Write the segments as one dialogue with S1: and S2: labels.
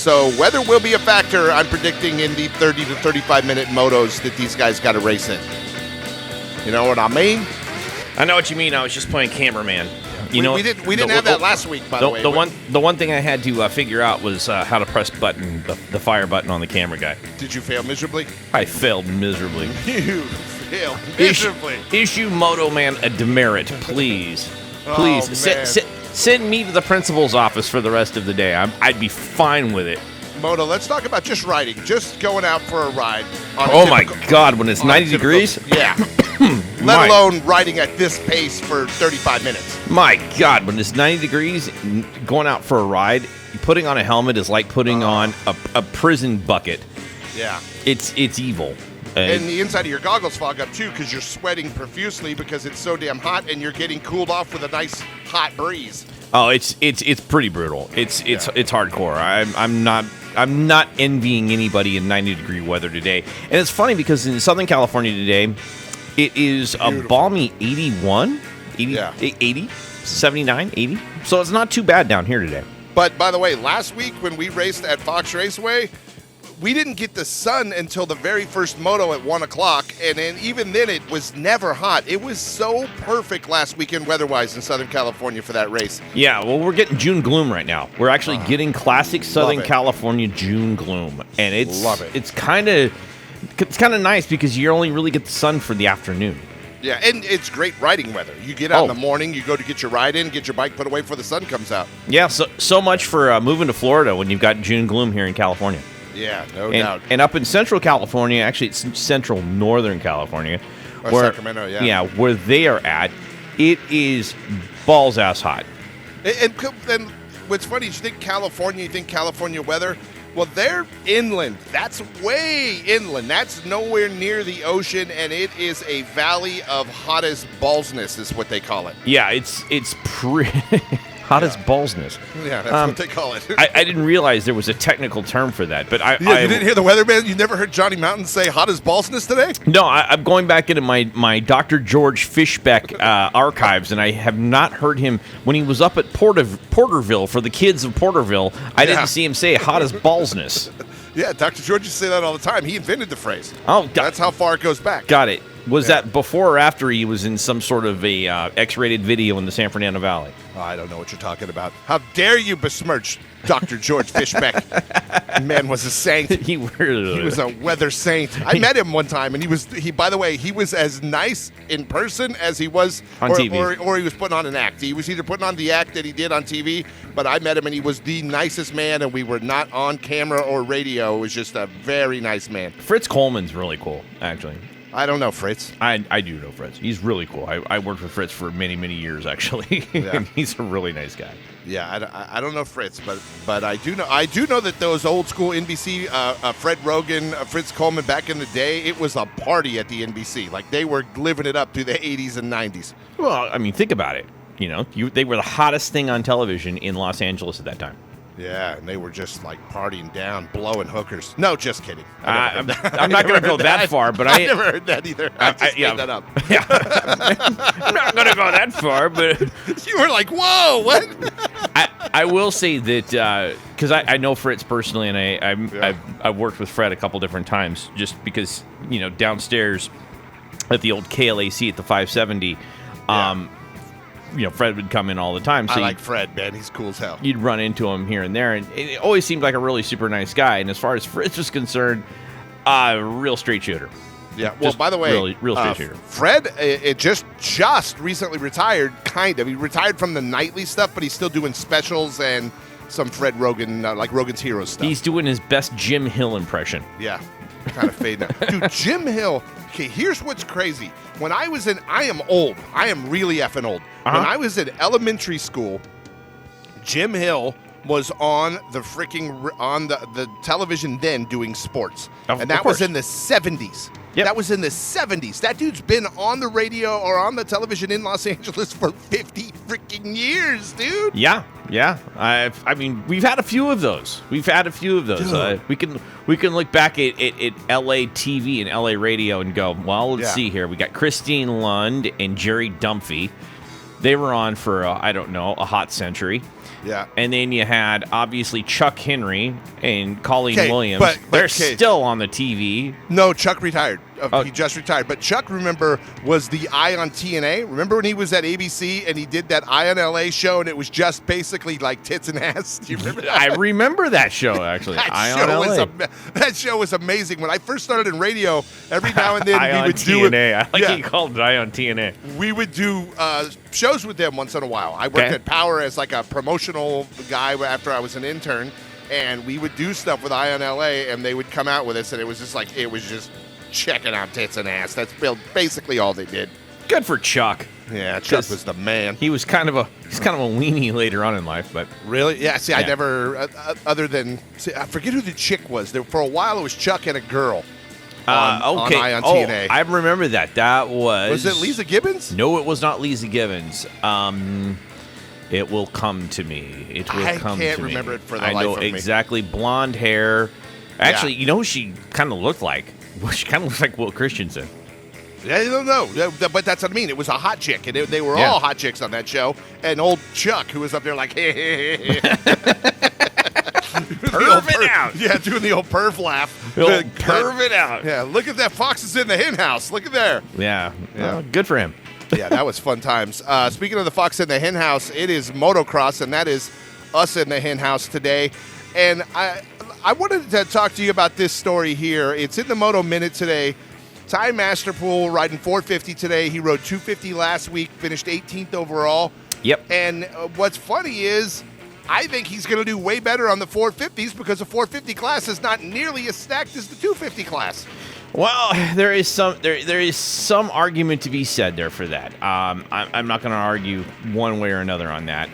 S1: So weather will be a factor, I'm predicting, in the 30 to 35-minute motos that these guys got to race in. You know what I mean?
S2: I know what you mean. I was just playing cameraman.
S1: We didn't have that last week, by the way.
S2: The one thing I had to figure out was how to press the fire button on the camera guy.
S1: Did you fail miserably?
S2: I failed miserably.
S1: You failed miserably.
S2: Issue Moto Man a demerit, please. Please send me to the principal's office for the rest of the day. I'd be fine with it.
S1: Moto, let's talk about just riding, just going out for a ride.
S2: My God, when it's 90 degrees?
S1: Yeah. Let alone riding at this pace for 35 minutes.
S2: My God, when it's 90 degrees, going out for a ride, putting on a helmet is like putting on a prison bucket.
S1: Yeah.
S2: It's evil.
S1: And the inside of your goggles fog up, too, because you're sweating profusely because it's so damn hot, and you're getting cooled off with a nice hot breeze.
S2: Oh, it's pretty brutal. It's hardcore. I'm not envying anybody in 90-degree weather today. And it's funny because in Southern California today, it is a balmy 81, 80, 79, 80. So it's not too bad down here today.
S1: But, by the way, last week when we raced at Fox Raceway, we didn't get the sun until the very first moto at 1 o'clock, and then even then it was never hot. It was so perfect last weekend weather-wise in Southern California for that race.
S2: Yeah, well, we're getting June gloom right now. We're actually getting classic Southern California June gloom, and it's kind of nice because you only really get the sun for the afternoon.
S1: Yeah, and it's great riding weather. You get out in the morning, you go to get your ride in, get your bike put away before the sun comes out.
S2: Yeah, so much for moving to Florida when you've got June gloom here in California.
S1: Yeah, no doubt.
S2: And up in Central California, actually it's Central Northern California. Where,
S1: Sacramento, yeah.
S2: Yeah, where they are at, it is balls-ass hot.
S1: And what's funny is you think California weather, well, they're inland. That's way inland. That's nowhere near the ocean, and it is a valley of hot as ballsness is what they call it.
S2: Yeah, it's pretty... Hot as ballsness.
S1: Yeah, that's what they call it.
S2: I didn't realize there was a technical term for that, but
S1: you didn't hear the weatherman? You never heard Johnny Mountain say hot as ballsness today?
S2: No, I'm going back into my Dr. George Fishbeck archives, and I have not heard him when he was up at Porterville for the kids of Porterville. I didn't see him say hot as ballsness.
S1: Yeah, Dr. George used to say that all the time. He invented the phrase.
S2: Oh,
S1: that's how far it goes back.
S2: Got it. Was that before or after he was in some sort of a X-rated video in the San Fernando Valley?
S1: Oh, I don't know what you're talking about. How dare you besmirch Dr. George Fishbeck? Man was a saint. He was a weather saint. I met him one time, and by the way, he was as nice in person as he was
S2: on TV.
S1: Or he was putting on an act. He was either putting on the act that he did on TV, but I met him, and he was the nicest man, and we were not on camera or radio. It was just a very nice man.
S2: Fritz Coleman's really cool, actually.
S1: I don't know Fritz.
S2: I do know Fritz. He's really cool. I worked with Fritz for many, many years, actually. Yeah. And he's a really nice guy.
S1: Yeah, I don't know Fritz, but I do know that those old school NBC, Fred Rogan, Fritz Coleman back in the day, it was a party at the NBC. Like they were living it up through the 80s and 90s.
S2: Well, I mean, think about it. You know, they were the hottest thing on television in Los Angeles at that time.
S1: Yeah, and they were just like partying down, blowing hookers. No, just kidding.
S2: I'm not going to go that far, but
S1: I never heard that either. I just made that up.
S2: Yeah. I'm not going to go that far, but
S1: you were like, "Whoa, what?"
S2: I will say that because I know Fritz personally, and I've worked with Fred a couple different times, just because downstairs at the old KLAC at the 570. Fred would come in all the time. So
S1: I like Fred, man. He's cool as hell.
S2: You'd run into him here and there, and it always seemed like a really super nice guy. And as far as Fritz was concerned, real straight shooter.
S1: Yeah. Well, by the way,
S2: real straight shooter.
S1: Fred, it just recently retired. Kind of. He retired from the nightly stuff, but he's still doing specials and some Fred Rogan, like Rogan's Heroes stuff.
S2: He's doing his best Jim Hill impression.
S1: Yeah. Kind of fading out. Dude, Jim Hill. Okay, here's what's crazy. When I am old. I am really effing old. When I was in elementary school, Jim Hill was on the television then doing sports. And that was in the 70s. Yep. That was in the 70s. That dude's been on the radio or on the television in Los Angeles for 50 freaking years, dude.
S2: Yeah. I mean, we've had a few of those. We can look back at LA TV and LA radio and go, well, let's see here. We got Christine Lund and Jerry Dunphy. They were on for, I don't know, a hot century.
S1: Yeah.
S2: And then you had, obviously, Chuck Henry and Colleen Williams.
S1: but
S2: They're
S1: okay.
S2: still on the TV.
S1: No, Chuck retired.
S2: Oh.
S1: He just retired. But Chuck, remember, was the Eye on TNA. Remember when he was at ABC and he did that Eye on LA show and it was just basically like tits and ass? Do you remember that?
S2: I remember that show, actually.
S1: That show was amazing. When I first started in radio, every now and then
S2: Eye
S1: we would
S2: on
S1: do
S2: TNA.
S1: it.
S2: I like he called it Eye on TNA.
S1: We would do shows with them once in a while. I worked at Power as like a promotional guy after I was an intern, and we would do stuff with Eye on LA, and they would come out with us, and it was just checking out tits and ass. That's basically all they did.
S2: Good for Chuck.
S1: Yeah, Chuck was the man.
S2: He's kind of a weenie later on in life, but
S1: really, yeah. See, I never, other than I forget who the chick was. For a while, it was Chuck and a girl. On Eye on TNA.
S2: I remember that. That was
S1: it Lisa Gibbons?
S2: No, it was not Lisa Gibbons. It will come to me. It will come to me. I can't
S1: remember it for the
S2: life
S1: of me.
S2: I know exactly. Blonde hair. Actually, you know who she kind of looked like? Well, she kind of looks like Will Christensen.
S1: Yeah, I don't know, but that's what I mean. It was a hot chick, and they were all hot chicks on that show. And old Chuck, who was up there like, hey.
S2: Perv it out.
S1: Yeah, doing the old perv laugh.
S2: Perv it out.
S1: Yeah, look at that. Fox is in the hen house. Look at there.
S2: Yeah. Good for him.
S1: Yeah, that was fun times. Speaking of the Fox in the hen house, it is motocross, and that is us in the hen house today. And I wanted to talk to you about this story here. It's in the Moto Minute today. Ty Masterpool riding 450 today. He rode 250 last week, finished 18th overall.
S2: Yep.
S1: And what's funny is I think he's going to do way better on the 450s because the 450 class is not nearly as stacked as the 250 class.
S2: Well, there is some argument to be said there for that. I'm not going to argue one way or another on that.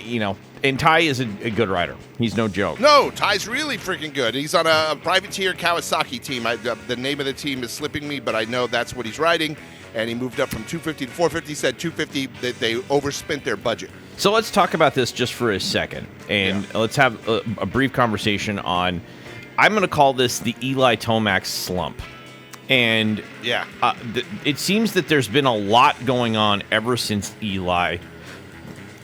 S2: You know, and Ty is a good rider. He's no joke. No,
S1: Ty's really freaking good. He's on a privateer Kawasaki team. The name of the team is slipping me, but I know that's what he's riding. And he moved up from 250 to 450. He said 250 that they overspent their budget.
S2: So let's talk about this just for a second, and let's have a brief conversation on. I'm going to call this the Eli Tomac slump. And it seems that there's been a lot going on ever since Eli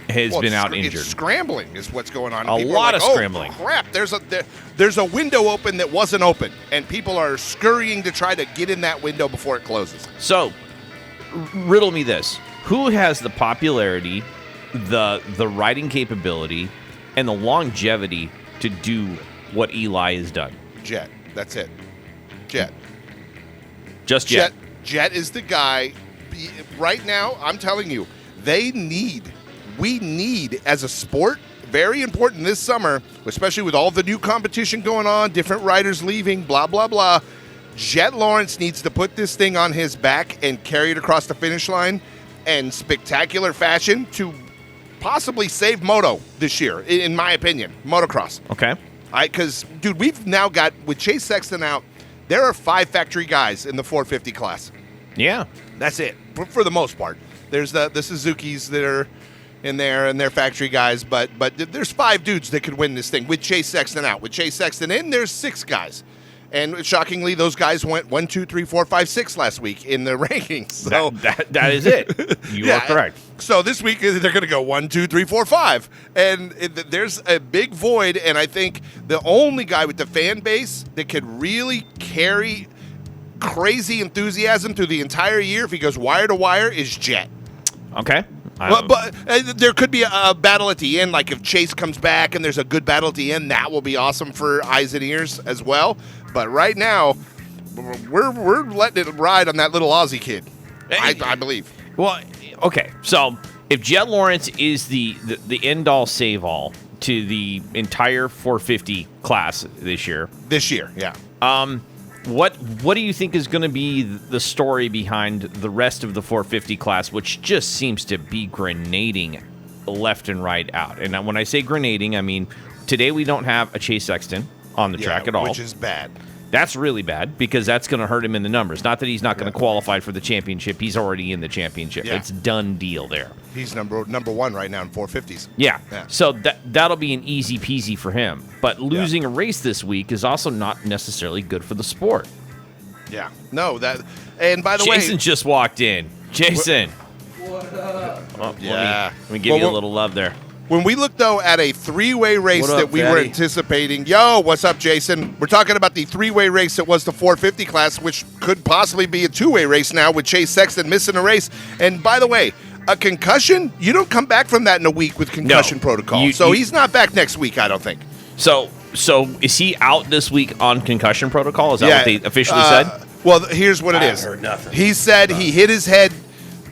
S2: has been out injured.
S1: It's scrambling is what's going on.
S2: A lot of scrambling.
S1: Oh, crap, there's a window open that wasn't open, and people are scurrying to try to get in that window before it closes.
S2: So, riddle me this. Who has the popularity, the riding capability, and the longevity to do what Eli has done?
S1: Jet. That's it. Jet.
S2: Just Jet.
S1: Jet is the guy. Right now, I'm telling you, we need, as a sport, very important this summer, especially with all the new competition going on, different riders leaving, blah, blah, blah. Jet Lawrence needs to put this thing on his back and carry it across the finish line in spectacular fashion to possibly save Moto this year, in my opinion, motocross.
S2: Okay.
S1: Because, dude, we've now got, with Chase Sexton out, there are 5 factory guys in the 450 class.
S2: Yeah.
S1: That's it, for the most part. There's the Suzukis that are in there, and they're factory guys, but there's 5 dudes that could win this thing with Chase Sexton out. With Chase Sexton in, there's 6 guys. And shockingly, those guys went 1, 2, 3, 4, 5, 6 last week in the rankings. So
S2: that is it. You are correct.
S1: So this week they're going to go 1, 2, 3, 4, 5, and there's a big void. And I think the only guy with the fan base that could really carry crazy enthusiasm through the entire year, if he goes wire to wire, is Jet.
S2: Okay.
S1: But there could be a battle at the end, like if Chase comes back and there's a good battle at the end, that will be awesome for eyes and ears as well. But right now, we're letting it ride on that little Aussie kid, I believe.
S2: Well, okay. So if Jet Lawrence is the end-all, save-all to the entire 450 class this year.
S1: Yeah.
S2: What do you think is going to be the story behind the rest of the 450 class, which just seems to be grenading left and right out? And when I say grenading, I mean today we don't have a Chase Sexton on the track at all.
S1: Which is bad.
S2: That's really bad because that's going to hurt him in the numbers. Not that he's not going to qualify for the championship. He's already in the championship. Yeah. It's done deal there.
S1: He's number 1 right now in 450s.
S2: Yeah. So that'll be an easy peasy for him. But losing a race this week is also not necessarily good for the sport.
S1: Yeah. No, and by the way,
S2: Jason just walked in. Jason. Oh,
S1: Yeah.
S2: Let me give you a little love there.
S1: When we look, though, at a three-way race
S3: What up,
S1: that we were
S3: Fatty?
S1: anticipating. Yo, what's up, Jason? We're talking about the three-way race that was the 450 class, which could possibly be a two-way race now with Chase Sexton missing a race. And by the way, a concussion, you don't come back from that in a week with concussion protocol. He's not back next week, I don't think.
S2: So is he out this week on concussion protocol? Is that what they officially said?
S1: Well, here's what it is.
S3: I heard nothing.
S1: He said he hit his head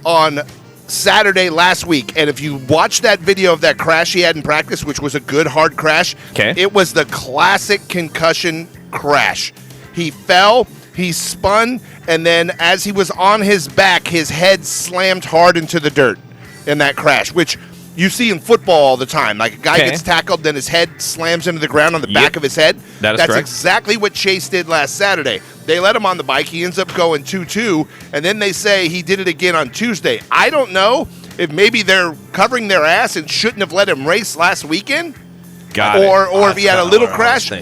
S1: on Saturday last week, and if you watch that video of that crash he had in practice, which was a good hard crash, it was the classic concussion crash. He fell, he spun, and then as he was on his back, his head slammed hard into the dirt in that crash, which you see in football all the time. Like a guy gets tackled, then his head slams into the ground on the back of his head.
S2: That's
S1: correct.
S2: exactly
S1: What Chase did last Saturday. They let him on the bike. He ends up going 2-2, and then they say he did it again on Tuesday. I don't know if maybe they're covering their ass and shouldn't have let him race last weekend. Or if he had a little crash.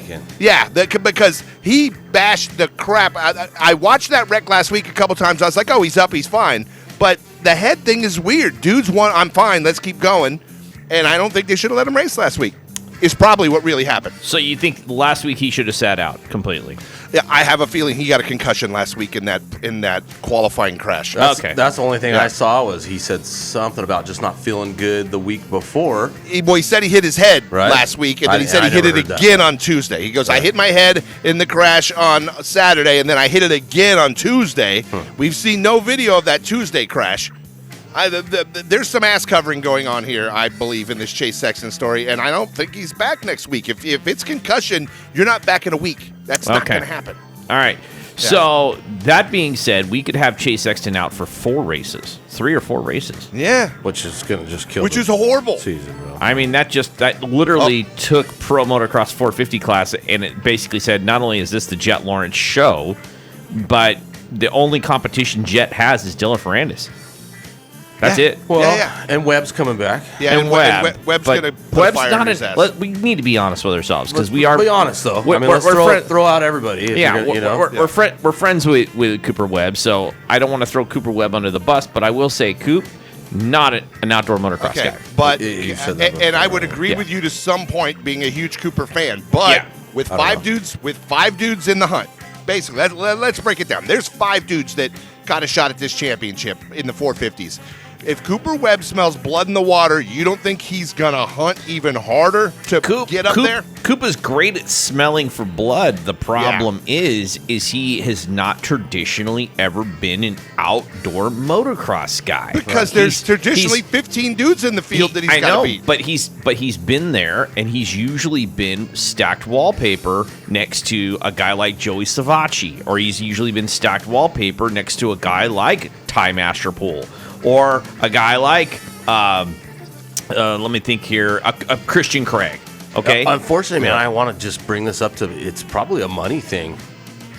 S1: Yeah, because he bashed the crap. I watched that wreck last week a couple times. I was like, oh, he's up, he's fine. But the head thing is weird. Dude's one, I'm fine, let's keep going. And I don't think they should have let him race last week. Is probably what really happened.
S2: So you think last week he should have sat out completely?
S1: Yeah, I have a feeling he got a concussion last week in that qualifying crash.
S3: That's the only thing I saw was he said something about just not feeling good the week before.
S1: He said he hit his head last week, and then he said he hit it again on Tuesday. He goes, I hit my head in the crash on Saturday, and then I hit it again on Tuesday. We've seen no video of that Tuesday crash. There's some ass covering going on here, I believe, in this Chase Sexton story, and I don't think he's back next week. If it's concussion, you're not back in a week. That's not going to happen.
S2: All right. Yeah. So that being said, we could have Chase Sexton out for 3 or 4 races.
S1: Yeah,
S3: which is going to just kill.
S1: Which is a horrible
S3: season. Bro.
S2: I mean, that literally took Pro Motocross 450 class, and it basically said not only is this the Jet Lawrence show, but the only competition Jet has is Dylan Ferrandis. That's it.
S3: Well, and Webb's coming back.
S1: Yeah, and Webb's going to put fire in his ass.
S2: We need to be honest with ourselves because we are.
S3: Be honest though. Let's throw out everybody.
S2: We're friends with Cooper Webb, so I don't want to throw Cooper Webb under the bus, but I will say Coop, not an outdoor motocross guy.
S1: But and I would agree with you to some point, being a huge Cooper fan. But with 5 dudes in the hunt, basically, let's break it down. There's 5 dudes that got a shot at this championship in the 450s. If Cooper Webb smells blood in the water, you don't think he's going to hunt even harder to get up there?
S2: Coop is great at smelling for blood. The problem is he has not traditionally ever been an outdoor motocross guy.
S1: Because there's traditionally 15 dudes in the field that he's got to beat.
S2: But he's been there, and he's usually been stacked wallpaper next to a guy like Joey Savacci, or he's usually been stacked wallpaper next to a guy like Ty Masterpool. Or a guy like, let me think here, a Christian Craig. Okay.
S3: Unfortunately, man, I want to just bring this up to. It's probably a money thing,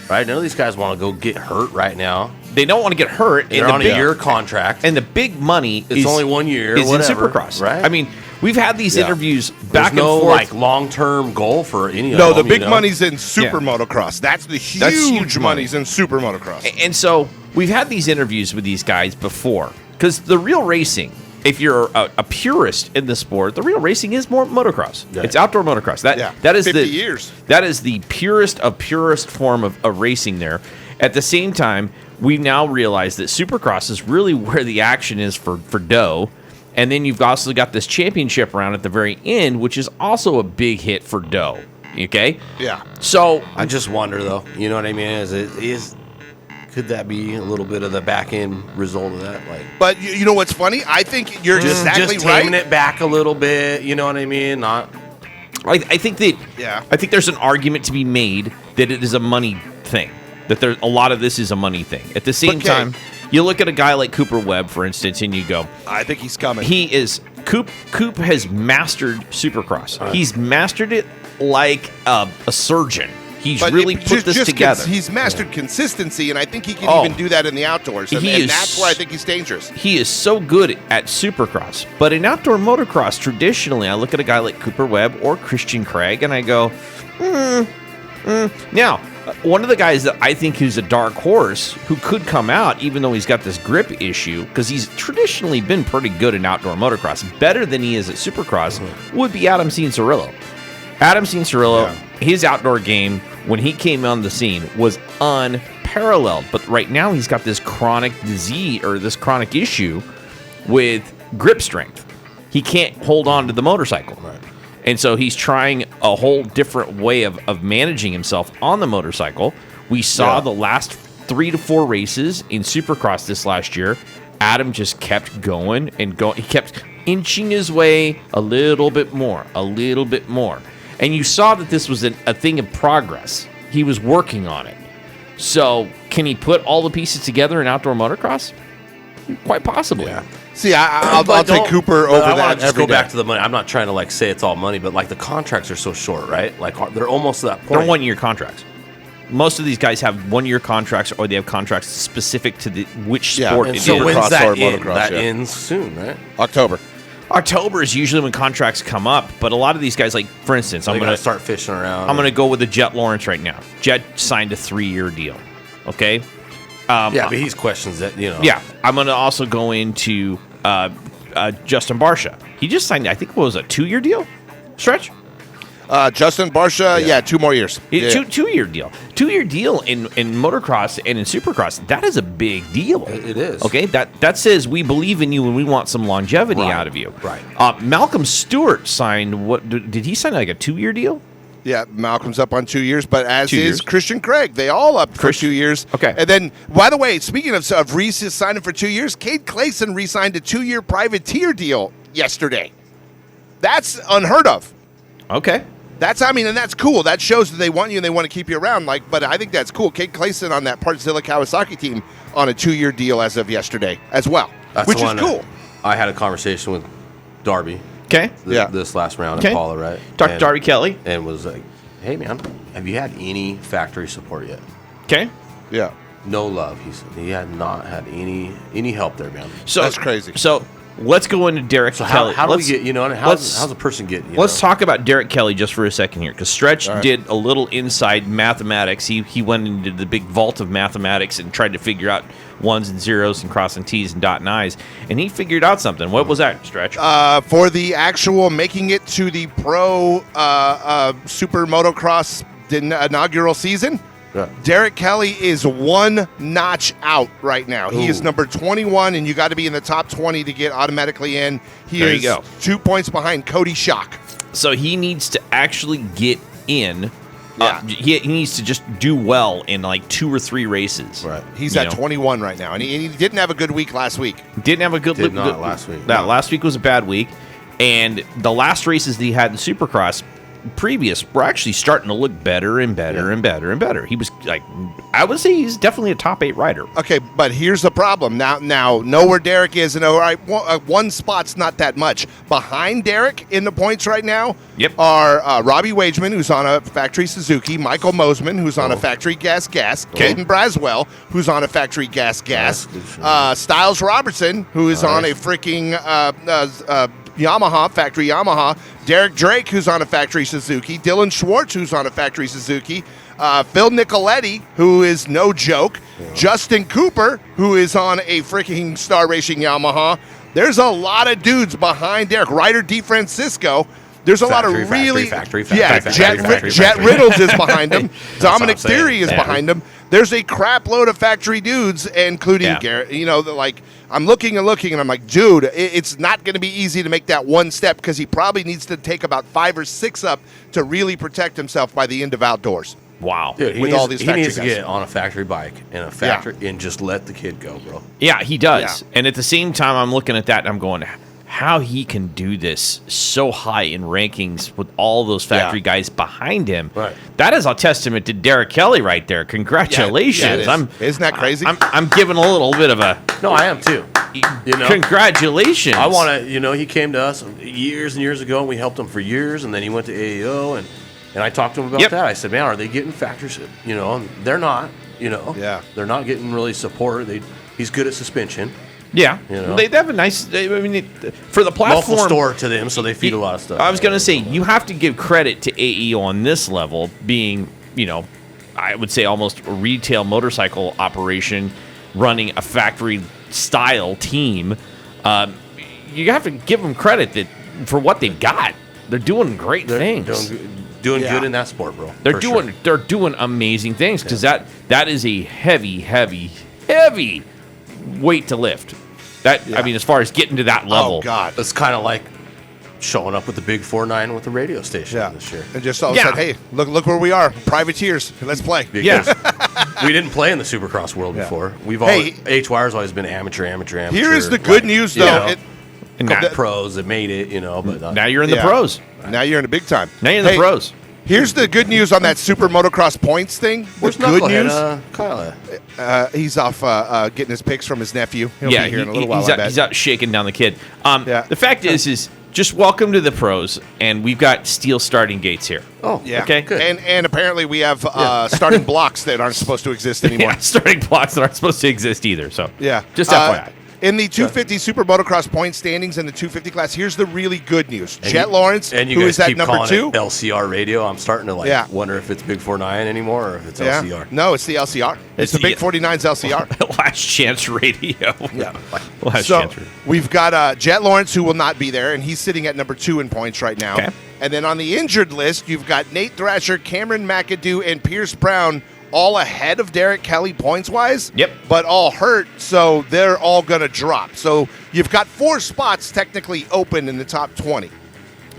S3: right? None of these guys want to go get hurt right now.
S2: They don't want to get hurt.
S3: They're on a year contract,
S2: and the big money
S3: it's only 1 year.
S2: Is
S3: whatever,
S2: in Supercross,
S3: right?
S2: I mean, we've had these interviews
S3: There's
S2: back and forth.
S3: Like long-term goal for any of them.
S1: No, the big money's in super motocross. That's the huge money's in super motocross.
S2: And so we've had these interviews with these guys before. Because the real racing, if you're a purist in the sport, the real racing is more motocross. Yeah. It's outdoor motocross. That is
S1: 50 years.
S2: That is the purest form of racing there. At the same time, we now realize that Supercross is really where the action is for dough. And then you've also got this championship round at the very end, which is also a big hit for dough. Okay?
S1: Yeah.
S2: So
S3: I just wonder, though. You know what I mean? Could that be a little bit of the back end result of that?
S1: But you know what's funny? I think you're exactly
S3: just
S1: right.
S3: Taming it back a little bit. You know what I mean?
S2: I think that. Yeah. I think there's an argument to be made that it is a money thing. That a lot of this is a money thing. At the same time, you look at a guy like Cooper Webb, for instance, and you go,
S1: I think he's coming.
S2: Coop has mastered Supercross. He's mastered it like a surgeon. He's really put this together.
S1: He's mastered consistency, and I think he can even do that in the outdoors. And that's why I think he's dangerous.
S2: He is so good at Supercross. But in outdoor motocross, traditionally, I look at a guy like Cooper Webb or Christian Craig, and I go, Now, One of the guys that I think who's a dark horse who could come out, even though he's got this grip issue, because he's traditionally been pretty good in outdoor motocross, better than he is at Supercross, would be Adam Cianciarillo. Adam Cianciarillo, his outdoor game when he came on the scene was unparalleled. But right now he's got this chronic disease or this chronic issue with grip strength. He can't hold on to the motorcycle.
S3: Right.
S2: And so he's trying a whole different way of managing himself on the motorcycle. We saw the last 3 to 4 races in Supercross this last year. Adam just kept going and going. He kept inching his way a little bit more. And you saw that this was a thing of progress. He was working on it. So can he put all the pieces together in outdoor motocross? Quite possibly.
S1: Yeah. See, I'll take Cooper over
S3: I
S1: that.
S3: Just go back to the money. I'm not trying to like say it's all money, but like the contracts are so short, right? Like they're almost to that point.
S2: They're 1-year contracts. Most of these guys have 1-year contracts, or they have contracts specific to which sport
S3: And
S2: it
S3: so
S2: is.
S3: when's
S1: Motocross
S3: that
S1: or
S3: end?
S1: motocross,
S3: That
S1: yeah.
S3: ends soon, right?
S1: October.
S2: October is usually when contracts come up, but a lot of these guys, like for instance,
S3: I'm
S2: I'm
S3: gonna
S2: gonna
S3: start fishing around.
S2: I'm gonna go with the Jet Lawrence right now. Jet signed a 3-year deal. Okay.
S3: Yeah, but he's questions that
S2: Yeah, I'm gonna also go into Justin Barsha. He just signed, I think, what was a 2-year deal? Stretch.
S1: Justin Barsha, 2 more years. Yeah.
S2: 2-year deal. 2-year deal in motocross and in supercross. That is a big deal.
S3: It is.
S2: Okay, that says we believe in you and we want some longevity out of you.
S3: Right.
S2: Malcolm Stewart signed what? Did he sign like a 2-year deal?
S1: Yeah, Malcolm's up on 2 years, but as
S2: 2
S1: is
S2: years.
S1: Christian Craig. They all up for 2 years.
S2: Okay.
S1: And then, by the way, speaking of Reese signing for 2 years, Cade Clayson re-signed a 2-year privateer deal yesterday. That's unheard of.
S2: Okay.
S1: And that's cool. That shows that they want you and they want to keep you around. But I think that's cool. Cade Clayson on that Partzilla Kawasaki team on a 2-year deal as of yesterday as well,
S3: That's
S1: which
S3: the
S1: is
S3: one
S1: cool.
S3: I had a conversation with Darby.
S2: Okay.
S3: This last round at Paula, right?
S2: Talked to Darby Kelly.
S3: And was like, hey, man, have you had any factory support yet?
S2: Okay.
S1: Yeah.
S3: No love. He said he had not had any help there, man.
S2: So
S1: That's crazy.
S2: So let's go into Derek
S3: So
S2: Kelly.
S3: how do we get, how's a person get,
S2: Let's talk about Derek Kelly just for a second here, because Stretch did a little inside mathematics. He went into the big vault of mathematics and tried to figure out ones and zeros and crossing T's and dotting I's, and he figured out something. What was that, Stretch?
S1: For the actual making it to the pro super motocross inaugural season, Derek Kelly is 1 notch out right now. He is number 21, and you got to be in the top 20 to get automatically in.
S2: There you go.
S1: 2 points behind Cody Schock.
S2: So he needs to actually get in.
S1: Yeah.
S2: He needs to just do well in like 2 or 3 races.
S1: Right. He's at 21 right now, and he didn't have a good week last week.
S2: Didn't have a good
S3: Did not last week.
S2: Last week was a bad week, and the last races that he had in Supercross previous were actually starting to look better and better and better and better. He was like, I would say he's definitely a top 8 rider.
S1: Okay, but here's the problem. Now know where Derek is, and all right, 1 spot's not that much. Behind Derek in the points right now are Robbie Wageman, who's on a factory Suzuki, Michael Mosman, who's on a factory Gas, Caden Braswell, who's on a factory Gas, Styles Robertson, who is on a freaking Yamaha, factory Yamaha, Derek Drake, who's on a factory Suzuki, Dylan Schwartz, who's on a factory Suzuki, Phil Nicoletti, who is no joke, Justin Cooper, who is on a freaking Star Racing Yamaha. There's a lot of dudes behind Derek. Ryder DeFrancisco. There's a lot of really... Jet Riddles is behind him. Dominic Theory is behind him. There's a crap load of factory dudes, including Garrett. I'm looking and looking, and I'm like, dude, it's not going to be easy to make that 1 step because he probably needs to take about 5 or 6 up to really protect himself by the end of outdoors.
S2: Wow.
S3: Dude,
S1: with all these factory
S3: he needs
S1: guys.
S3: to get on a factory bike and a factory and just let the kid go, bro.
S2: Yeah, he does.
S1: Yeah.
S2: And at the same time, I'm looking at that and I'm going, how he can do this so high in rankings with all those factory guys behind him.
S3: Right.
S2: That is a testament to Derek Kelly right there. Congratulations.
S1: Yeah, isn't that crazy?
S2: I'm giving a little bit of a
S3: No, I am too.
S2: Congratulations.
S3: I want to, he came to us years and years ago, and we helped him for years, and then he went to AAO, and I talked to him about that. I said, man, are they getting factories? And they're not, They're not getting really support. He's good at suspension.
S2: Yeah,
S3: You know?
S2: they have a nice. For the platform,
S3: Local store to them, so they feed a lot of stuff.
S2: I was going to say you have to give credit to AEO on this level, being I would say almost a retail motorcycle operation running a factory-style team. You have to give them credit for what they've got. They're doing great things.
S3: Doing good in that sport, bro.
S2: They're doing amazing things because that is a heavy weight to lift. I mean, as far as getting to that level.
S1: Oh God,
S3: it's kind of like showing up with the big 4.9 with the radio station this year,
S1: and just all said, "Hey, look where we are, privateers. Let's play."
S3: Because we didn't play in the Supercross world before. We've H-Wire's always been amateur.
S1: Here is the good news, though.
S3: And the pros that made it, but
S2: now you're in the pros.
S1: Now you're in the big time.
S2: Now you're in the pros.
S1: Here's the good news on that Super Motocross points thing.
S3: Where's
S1: good news?
S3: Kyle?
S1: He's off getting his picks from his nephew. He'll be here in a little while.
S2: He's out shaking down the kid. The fact is just welcome to the pros, and we've got steel starting gates here.
S1: Oh, yeah.
S2: Okay.
S1: Good. And apparently we have starting blocks that aren't supposed to exist anymore.
S2: Yeah, starting blocks that aren't supposed to exist either. So just FYI.
S1: In the 250 Super Motocross point standings in the 250 class, here's the really good news. Jet Lawrence, who is at number 2.
S3: LCR radio. I'm starting to wonder if it's Big 49 anymore or if it's LCR.
S1: No, it's the LCR. It's the Big 49's LCR.
S2: Last Chance Radio.
S1: Yeah.
S2: Last Chance Radio.
S1: We've got Jet Lawrence, who will not be there, and he's sitting at number 2 in points right now.
S2: Okay.
S1: And then on the injured list, you've got Nate Thrasher, Cameron McAdoo, and Pierce Brown, all ahead of Derek Kelly points-wise.
S2: Yep.
S1: But all hurt, so they're all going to drop. So you've got 4 spots technically open in the top 20.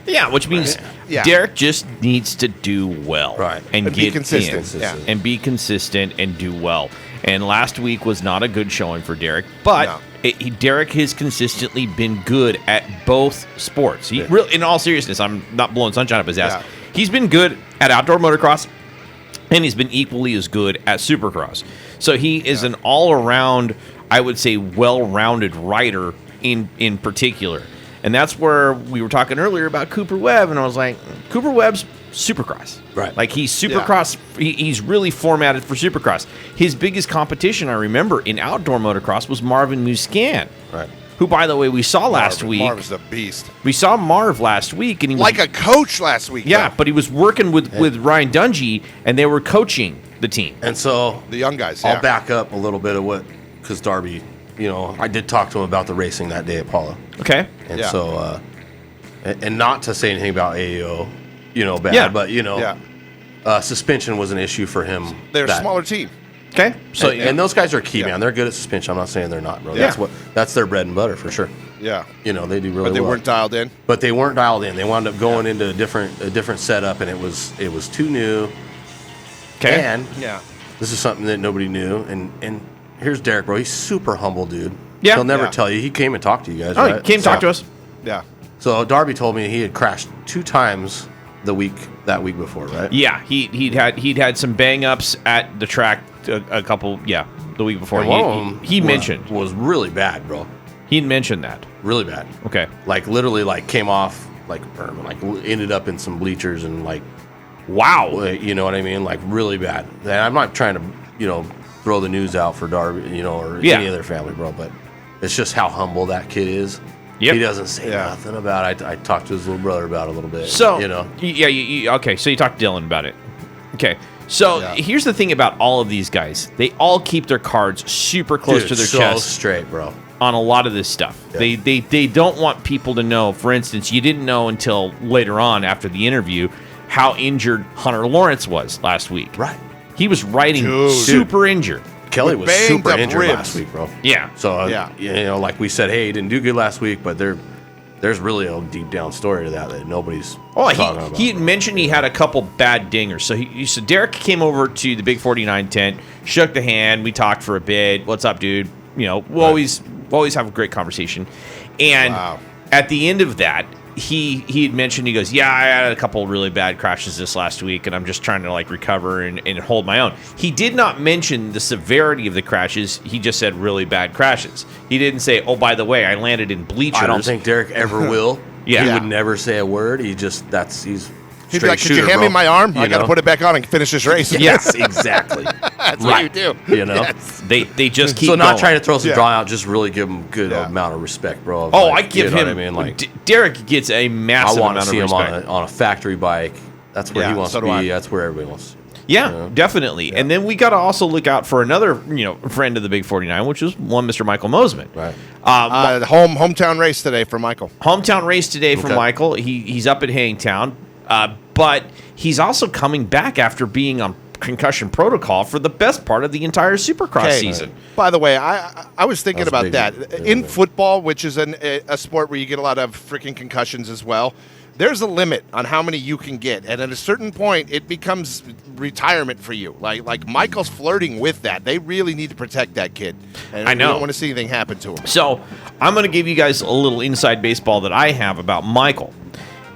S2: Yeah, which means Derek just needs to do well.
S3: Right.
S2: And
S1: be consistent.
S2: And be consistent and do well. And last week was not a good showing for Derek, but Derek has consistently been good at both sports. He really, in all seriousness, I'm not blowing sunshine up his ass.
S1: Yeah.
S2: He's been good at outdoor motocross, and he's been equally as good at Supercross. So he is an all-around, I would say, well-rounded rider in particular. And that's where we were talking earlier about Cooper Webb, and I was like, Cooper Webb's Supercross.
S3: Right.
S2: Like, he's Supercross. He's really formatted for Supercross. His biggest competition, I remember, in outdoor motocross was Marvin Muscan.
S3: Right.
S2: Who, by the way, we saw last week.
S1: Marv's a beast.
S2: We saw Marv last week, and he was
S1: like a coach last week.
S2: Yeah,
S1: though.
S2: but he was working with Ryan Dungey, and they were coaching the team.
S3: And so
S1: the young guys.
S3: I'll back up a little bit of because Darby, I did talk to him about the racing that day at Paula.
S2: Okay.
S3: And so, and not to say anything about AAO, bad, but suspension was an issue for him.
S1: They're a smaller team.
S2: Okay.
S3: So and those guys are key, man. They're good at suspension. I'm not saying they're not, bro. That's their bread and butter for sure.
S1: Yeah.
S3: They do really well.
S1: But they weren't dialed in.
S3: But they weren't dialed in. They wound up going into a different setup, and it was too new.
S2: Okay.
S3: And this is something that nobody knew. And here's Derek, bro. He's super humble, dude.
S2: Yeah.
S3: He'll never tell you. He came and talked to you guys.
S2: Oh,
S3: right?
S2: he came to talk to us.
S1: Yeah.
S3: So Darby told me he had crashed 2 times that week before, right?
S2: Yeah, he'd had some bang ups at the track a couple the week before. He mentioned
S3: was really bad, bro.
S2: He'd mentioned that.
S3: Really bad.
S2: Okay.
S3: Like literally came off ended up in some bleachers and
S2: wow.
S3: You know what I mean? Like really bad. And I'm not trying to, throw the news out for Darby, or any other family, bro, but it's just how humble that kid is. Yep. He doesn't say nothing about it. I talked to his little brother about it a little bit.
S2: So, okay, so you talked to Dylan about it. Okay, so here's the thing about all of these guys. They all keep their cards super close to their chest.
S3: Straight, bro.
S2: On a lot of this stuff. Yeah. They don't want people to know, for instance, you didn't know until later on after the interview how injured Hunter Lawrence was last week.
S3: Right.
S2: He was riding super injured.
S3: Kelly was super injured last week, bro.
S2: Yeah.
S3: So, like we said, hey, he didn't do good last week, but there's really a deep down story to that nobody's talking about.
S2: He had mentioned he had a couple bad dingers. So he said Derek came over to the Big 49 tent, shook the hand, we talked for a bit. What's up, dude? We'll always have a great conversation. And at the end of that, he had mentioned, he goes, I had a couple really bad crashes this last week, and I'm just trying to recover and hold my own. He did not mention the severity of the crashes. He just said really bad crashes. He didn't say, oh, by the way, I landed in bleachers.
S3: I don't think Derek ever will. He would never say a word. He's
S1: he'd be like, could you hand me my arm? I got to put it back on and finish this race.
S3: Yes, exactly.
S1: That's what you do.
S3: Yes.
S2: They just keep
S3: So not
S2: going.
S3: trying to throw some draw out, just really give him good amount of respect, bro.
S2: I give him. Derek gets a massive amount of respect.
S3: I want to see him on a factory bike. That's where he wants to be. That's where everybody wants.
S2: Yeah, definitely. Yeah. And then we got to also look out for another, friend of the Big 49, which is one Mr. Michael Mosman.
S1: Right. The hometown race today for Michael.
S2: Hometown race today for Michael. He's up at Hangtown, but he's also coming back after being on concussion protocol for the best part of the entire Supercross season.
S1: By the way, I was thinking about that. In football, which is a sport where you get a lot of freaking concussions as well, there's a limit on how many you can get, and at a certain point, it becomes retirement for you. Like Michael's flirting with that. They really need to protect that kid. And
S2: I know.
S1: We don't want to see anything happen to him.
S2: So I'm going to give you guys a little inside baseball that I have about Michael,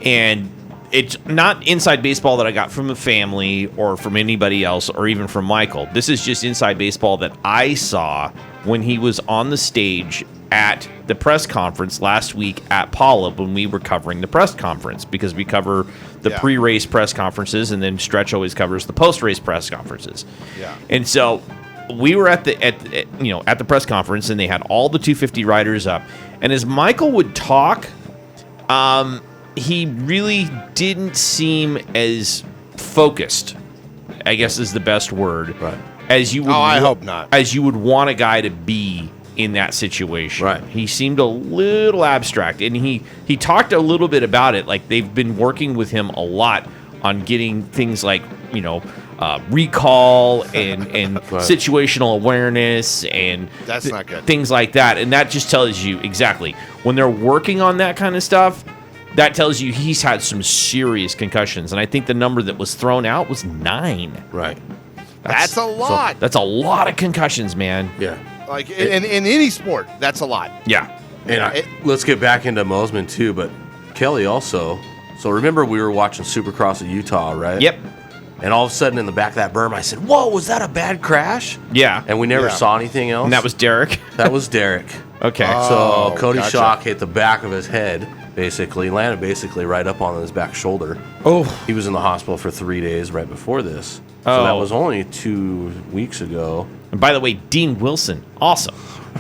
S2: and it's not inside baseball that I got from the family or from anybody else or even from Michael. This is just inside baseball that I saw when he was on the stage at the press conference last week at Paula when we were covering the press conference, because we cover the pre-race press conferences and then Stretch always covers the post-race press conferences. Yeah. And so we were at the press conference and they had all the 250 riders up, and as Michael would talk, he really didn't seem as focused, I guess is the best word.
S1: Right.
S2: As you would
S1: I hope not.
S2: As you would want a guy to be in that situation.
S3: Right.
S2: He seemed a little abstract, and he talked a little bit about it. Like, they've been working with him a lot on getting things like, recall and situational awareness and
S1: that's not good.
S2: Things like that. And that just tells you exactly when they're working on that kind of stuff. That tells you he's had some serious concussions, and I think the number that was thrown out was 9.
S3: Right.
S1: That's a lot.
S2: That's a lot of concussions, man.
S3: Yeah.
S1: Like in any sport, that's a lot.
S2: Yeah.
S3: And let's get back into Mosman too, but Kelly also. So remember we were watching Supercross at Utah, right?
S2: Yep.
S3: And all of a sudden in the back of that berm, I said, "Whoa, was that a bad crash?"
S2: Yeah.
S3: And we never saw anything else.
S2: And that was Derek?
S3: That was Derek.
S2: Okay.
S3: So Cody Schock hit the back of his head, basically, landed basically right up on his back shoulder.
S2: Oh.
S3: He was in the hospital for 3 days right before this. So that was only 2 weeks ago.
S2: And by the way, Dean Wilson, awesome.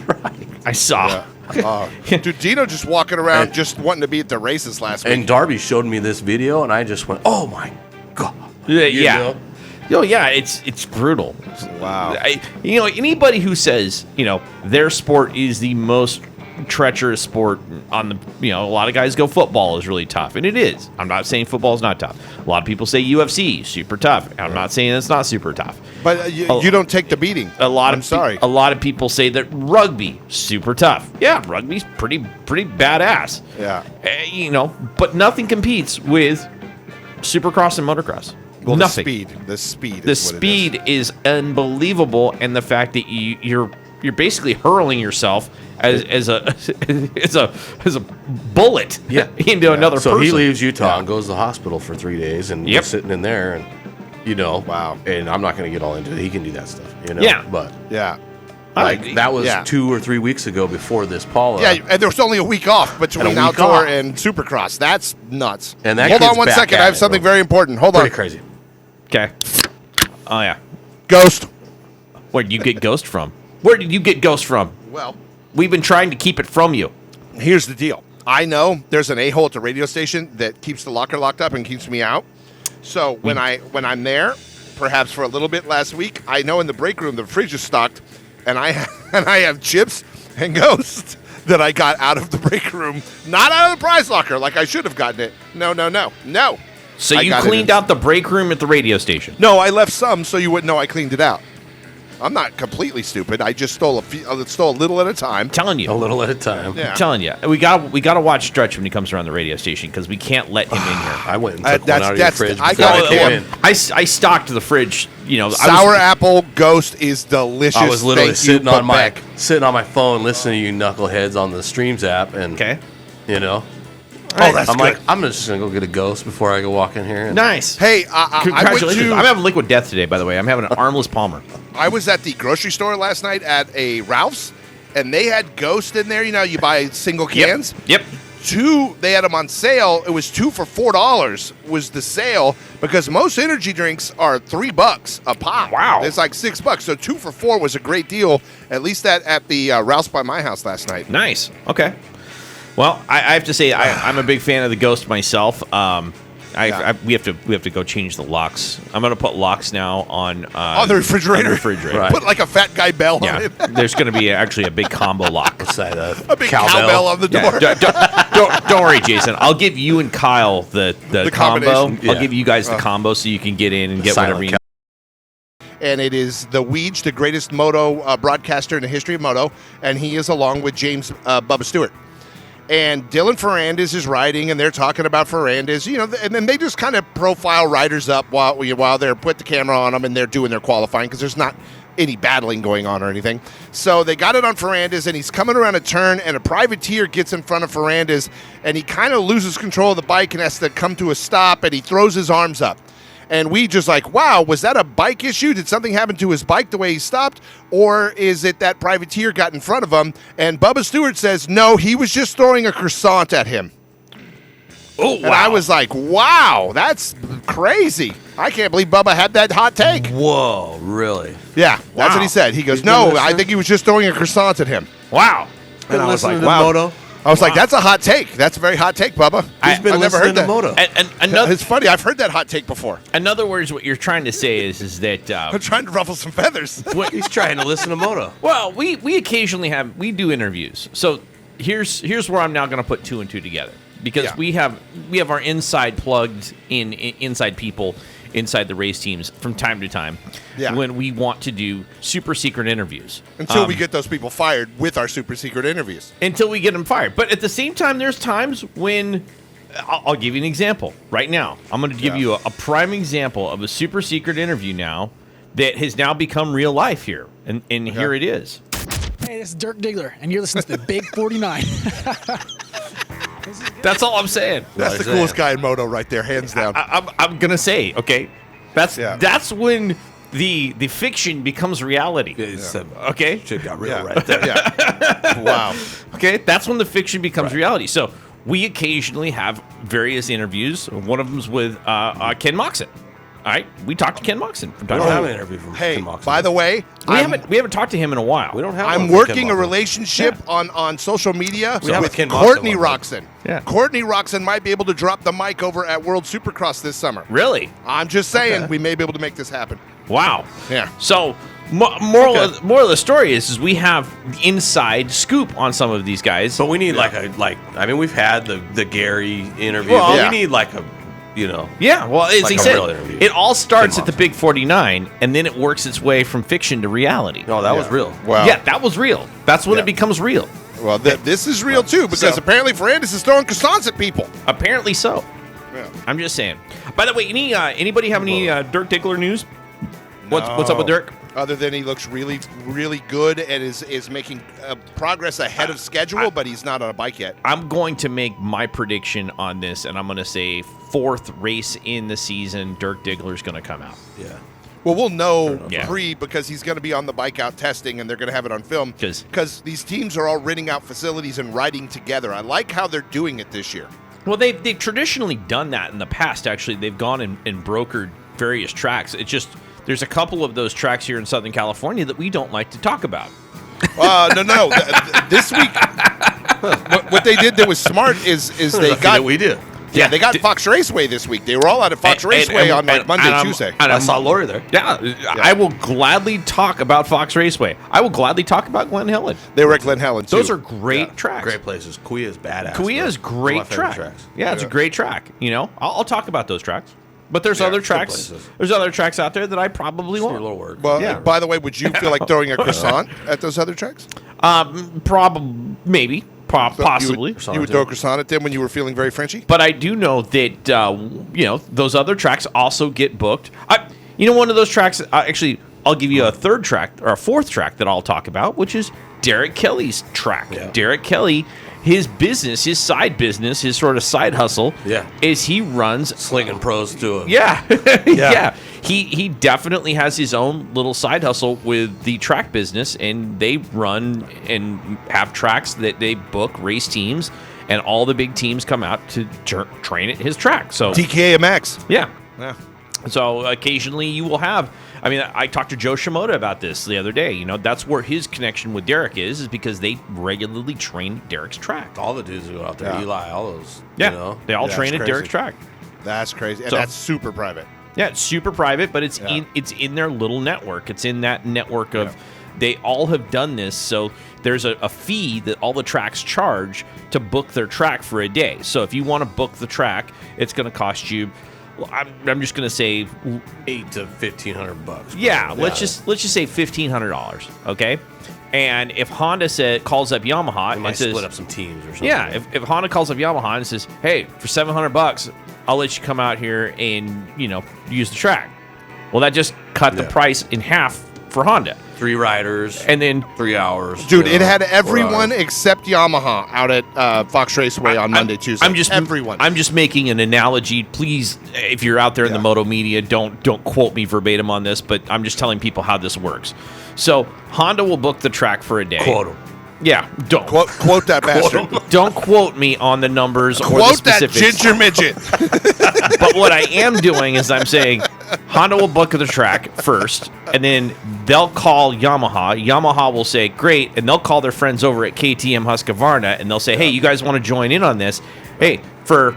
S3: Right.
S2: I saw.
S1: Dude, Dino just walking around just wanting to be at the races last week.
S3: And Darby showed me this video, and I just went, "Oh my god!"
S2: Yeah. Oh yeah, it's brutal.
S1: Wow.
S2: Anybody who says their sport is the most treacherous sport on the a lot of guys go football is really tough, and it is. I'm not saying football is not tough. A lot of people say UFC super tough. I'm not saying it's not super tough.
S1: But you don't take the beating. A lot
S2: of people say that rugby super tough. Yeah, rugby's pretty badass.
S1: Yeah.
S2: But nothing competes with Supercross and motocross.
S1: Well,
S2: nothing.
S1: The speed.
S2: The speed is unbelievable, and the fact that you're basically hurling yourself as a bullet into another person.
S3: So he leaves Utah and goes to the hospital for 3 days, and we're sitting in there, and
S1: wow.
S3: And I'm not going to get all into it. He can do that stuff,
S2: Yeah,
S3: but
S1: yeah.
S3: That was 2 or 3 weeks ago before this Paula.
S1: Yeah, and there was only a week off between outdoor and Supercross. That's nuts.
S3: And that
S1: hold on 1 second. I have something very important. Hold on.
S3: Pretty crazy.
S2: Okay. Oh yeah.
S1: Ghost.
S2: Where did you get Ghost from? Where did you get Ghost from?
S1: Well,
S2: we've been trying to keep it from you.
S1: Here's the deal. I know there's an a-hole at the radio station that keeps the locker locked up and keeps me out. So when I'm there, perhaps for a little bit last week, I know in the break room the fridge is stocked, and I have chips and Ghost that I got out of the break room, not out of the prize locker like I should have gotten it. No.
S2: So you cleaned out the break room at the radio station?
S1: No, I left some so you wouldn't know I cleaned it out. I'm not completely stupid. I just stole a little at a time.
S2: Telling you,
S3: a little at a time.
S2: Yeah. I'm telling you, we got to watch Stretch when he comes around the radio station because we can't let him in here.
S3: I went and took one out of your fridge.
S2: I stocked the fridge.
S1: Sour apple Ghost is delicious.
S3: I was literally sitting on my phone listening to you knuckleheads on the Streams app, and
S1: that's
S3: I'm
S1: good.
S3: like, I'm just gonna go get a Ghost before I go walk in here.
S2: Nice.
S1: Hey,
S2: congratulations! I'm having liquid death today. By the way, I'm having an armless Palmer.
S1: I was at the grocery store last night at a Ralph's, and they had Ghost in there. You buy single cans.
S2: Yep.
S1: 2, they had them on sale. It was 2 for $4 was the sale, because most energy drinks are $3 a pop.
S2: Wow.
S1: It's like $6. So 2 for $4 was a great deal, at least at the Ralph's by my house last night.
S2: Nice. Okay. Well, I have to say I'm a big fan of the Ghost myself. We have to go change the locks. I'm gonna put locks now on
S1: the refrigerator.
S2: On the refrigerator.
S3: Right.
S1: Put like a fat guy bell on it.
S2: There's gonna be actually a big combo lock.
S3: What's that?
S1: A big cowbell on the door.
S2: Don't worry, Jason. I'll give you and Kyle the combo.
S1: combination.
S2: I'll give you guys the combo so you can get in and get whatever you need.
S1: And it is the Weege, the greatest moto broadcaster in the history of moto, and he is along with James Bubba Stewart. And Dylan Ferrandis is riding, and they're talking about Ferrandis, and then they just kind of profile riders up while they're put the camera on them and they're doing their qualifying because there's not any battling going on or anything. So they got it on Ferrandis, and he's coming around a turn, and a privateer gets in front of Ferrandis, and he kind of loses control of the bike and has to come to a stop, and he throws his arms up. And we just like, wow, was that a bike issue? Did something happen to his bike the way he stopped? Or is it that privateer got in front of him? And Bubba Stewart says, no, he was just throwing a croissant at him.
S2: Oh, wow.
S1: And I was like, wow, that's crazy. I can't believe Bubba had that hot take.
S3: Whoa, really?
S1: Yeah, that's what he said. He goes, no, I think he was just throwing a croissant at him.
S2: Wow.
S1: And I was like,
S3: to
S1: wow.
S3: Moto.
S1: I was like, that's a hot take. That's a very hot take, Bubba.
S3: He's been
S1: I've never
S3: listening
S1: heard
S3: to Moto.
S2: And another,
S1: It's funny. I've heard that hot take before.
S2: in other words, what you're trying to say is that
S1: I'm trying to ruffle some feathers.
S3: He's trying to listen to Moto.
S2: well, we occasionally do interviews. So here's where I'm now going to put two and two together because we have our inside plugged in inside people inside the race teams from time to time when we want to do super secret interviews.
S1: Until we get those people fired with our super secret interviews.
S2: Until we get them fired. But at the same time, there's times when I'll give you an example right now. I'm going to give you a prime example of a super secret interview now that has now become real life here. And here it is.
S4: Hey, this is Dirk Diggler, and you're listening to the Big 49.
S2: That's all I'm saying.
S1: That's the coolest guy in moto right there, hands down.
S2: I'm going to say, okay, that's when the fiction becomes reality. Okay?
S3: Shit got real right there.
S1: Wow.
S2: Okay, that's when the fiction becomes reality. So we occasionally have various interviews. One of them's with Ken Moxon. All right, we talked to Ken Moxon from time
S3: We
S2: to
S3: don't have
S2: time.
S3: an interview from
S1: Hey,
S3: Ken Moxon.
S1: by the way,
S2: We haven't talked to him in a while.
S3: We don't have
S1: I'm
S3: one from
S1: working
S3: Ken
S1: a
S3: Moxon.
S1: relationship on social media
S3: We have
S1: with
S3: a Ken Moxon
S1: Courtney
S3: one.
S1: Roxon.
S2: Yeah.
S1: Courtney Roxon might be able to drop the mic over at World Supercross this summer.
S2: Really?
S1: I'm just saying we may be able to make this happen.
S2: Wow.
S1: Yeah.
S2: So moral of the story is we have the inside scoop on some of these guys.
S3: But we need we've had the Gary interview.
S2: Well,
S3: but we need
S2: Yeah, well, as
S3: Like
S2: he
S3: a
S2: said,
S3: real interview.
S2: it all starts
S3: Ken
S2: at the Big 49, and then it works its way from fiction to reality.
S3: No, that was real.
S1: Wow.
S2: Yeah, that was real. That's when it becomes real.
S1: Well, this is real too because apparently Ferrandis is throwing croissants at people.
S2: Apparently so.
S1: Yeah.
S2: I'm just saying. By the way, anybody have any Dirk Diggler news? What's up with Dirk?
S1: Other than he looks really, really good and is making progress ahead of schedule, but he's not on a bike yet.
S2: I'm going to make my prediction on this, and I'm going to say fourth race in the season, Dirk Diggler's going to come out.
S3: Yeah.
S1: Well, we'll know
S2: Yeah.
S1: because he's going to be on the bike out testing, and they're going to have it on film.
S2: 'Cause-
S1: Because these teams are all renting out facilities and riding together. I like how they're doing it this year.
S2: Well, they've traditionally done that in the past, actually. They've gone and brokered various tracks. It's just there's a couple of those tracks here in Southern California that we don't like to talk about.
S1: No. This week, what they did that was smart is they
S3: Nothing
S1: got
S3: that we did.
S1: Yeah, they got Fox Raceway this week. They were all out at Fox Raceway on like Monday, Tuesday.
S2: And
S3: I saw Lori there.
S2: Yeah, I will gladly talk about Fox Raceway. I will gladly talk about Glen Helen.
S1: They were at Glen Helen, too.
S2: Those are great tracks.
S3: Great places. Kuya is badass.
S2: Kuya is
S3: One of my
S2: great
S3: favorite
S2: track.
S3: tracks.
S2: Yeah, it's a great track. I'll talk about those tracks. But there's other
S3: good
S2: tracks.
S3: places.
S2: There's other tracks out there that I probably
S3: Your
S2: won't.
S3: little word.
S1: Well,
S2: Yeah.
S1: by the way, would you feel like throwing a croissant at those other tracks?
S2: Probably, maybe, possibly.
S1: You would throw a croissant at them when you were feeling very Frenchy?
S2: But I do know that those other tracks also get booked. One of those tracks. Actually, I'll give you a third track or a fourth track that I'll talk about, which is Derek Kelly's track.
S3: Yeah.
S2: Derek Kelly, his business, his side business, his sort of side hustle, is he runs
S3: Slinging pros to a
S2: yeah. He definitely has his own little side hustle with the track business, and they run and have tracks that they book race teams, and all the big teams come out to train at his track. So
S1: DKMX.
S2: yeah.
S1: Yeah.
S2: So occasionally you will have. I mean, I talked to Joe Shimoda about this the other day. That's where his connection with Derek is because they regularly train Derek's track.
S3: all the dudes who go out there.
S1: Yeah.
S3: Eli, all those.
S2: Yeah,
S3: You know?
S2: they all
S1: Yeah,
S2: train
S1: it's
S2: at
S1: crazy.
S2: Derek's track.
S1: That's crazy. And
S2: So-
S1: that's super private.
S2: Yeah, it's super private, but it's in their little network. It's in that network of they all have done this. So there's a fee that all the tracks charge to book their track for a day. So if you want to book the track, it's going to cost you. Well, I'm just going to say
S3: $800 to $1,500.
S2: yeah. Let's just say $1,500. Okay, and if Honda calls up Yamaha
S3: They
S2: and
S3: might
S2: says,
S3: split up some teams or something.
S2: yeah, if Honda calls up Yamaha and says, hey, for $700, I'll let you come out here and use the track. Well, that just cut the price in half for Honda.
S3: 3 riders,
S2: And then
S3: 3 hours.
S1: Dude, it had
S3: 4
S1: everyone
S3: hours.
S1: except Yamaha out at Fox Raceway on Monday, Tuesday. Everyone.
S2: I'm just making an analogy. Please, if you're out there in the Moto media, don't quote me verbatim on this, but I'm just telling people how this works. So Honda will book the track for a day.
S3: Quote 'em.
S2: Yeah, don't
S1: Quote that bastard.
S2: don't quote me on the numbers or the
S1: Quote that
S2: specifics.
S1: ginger midget.
S2: But what I am doing is I'm saying Honda will book the track first, and then they'll call Yamaha. Yamaha will say, great, and they'll call their friends over at KTM Husqvarna, and they'll say, hey, you guys want to join in on this? Hey, for,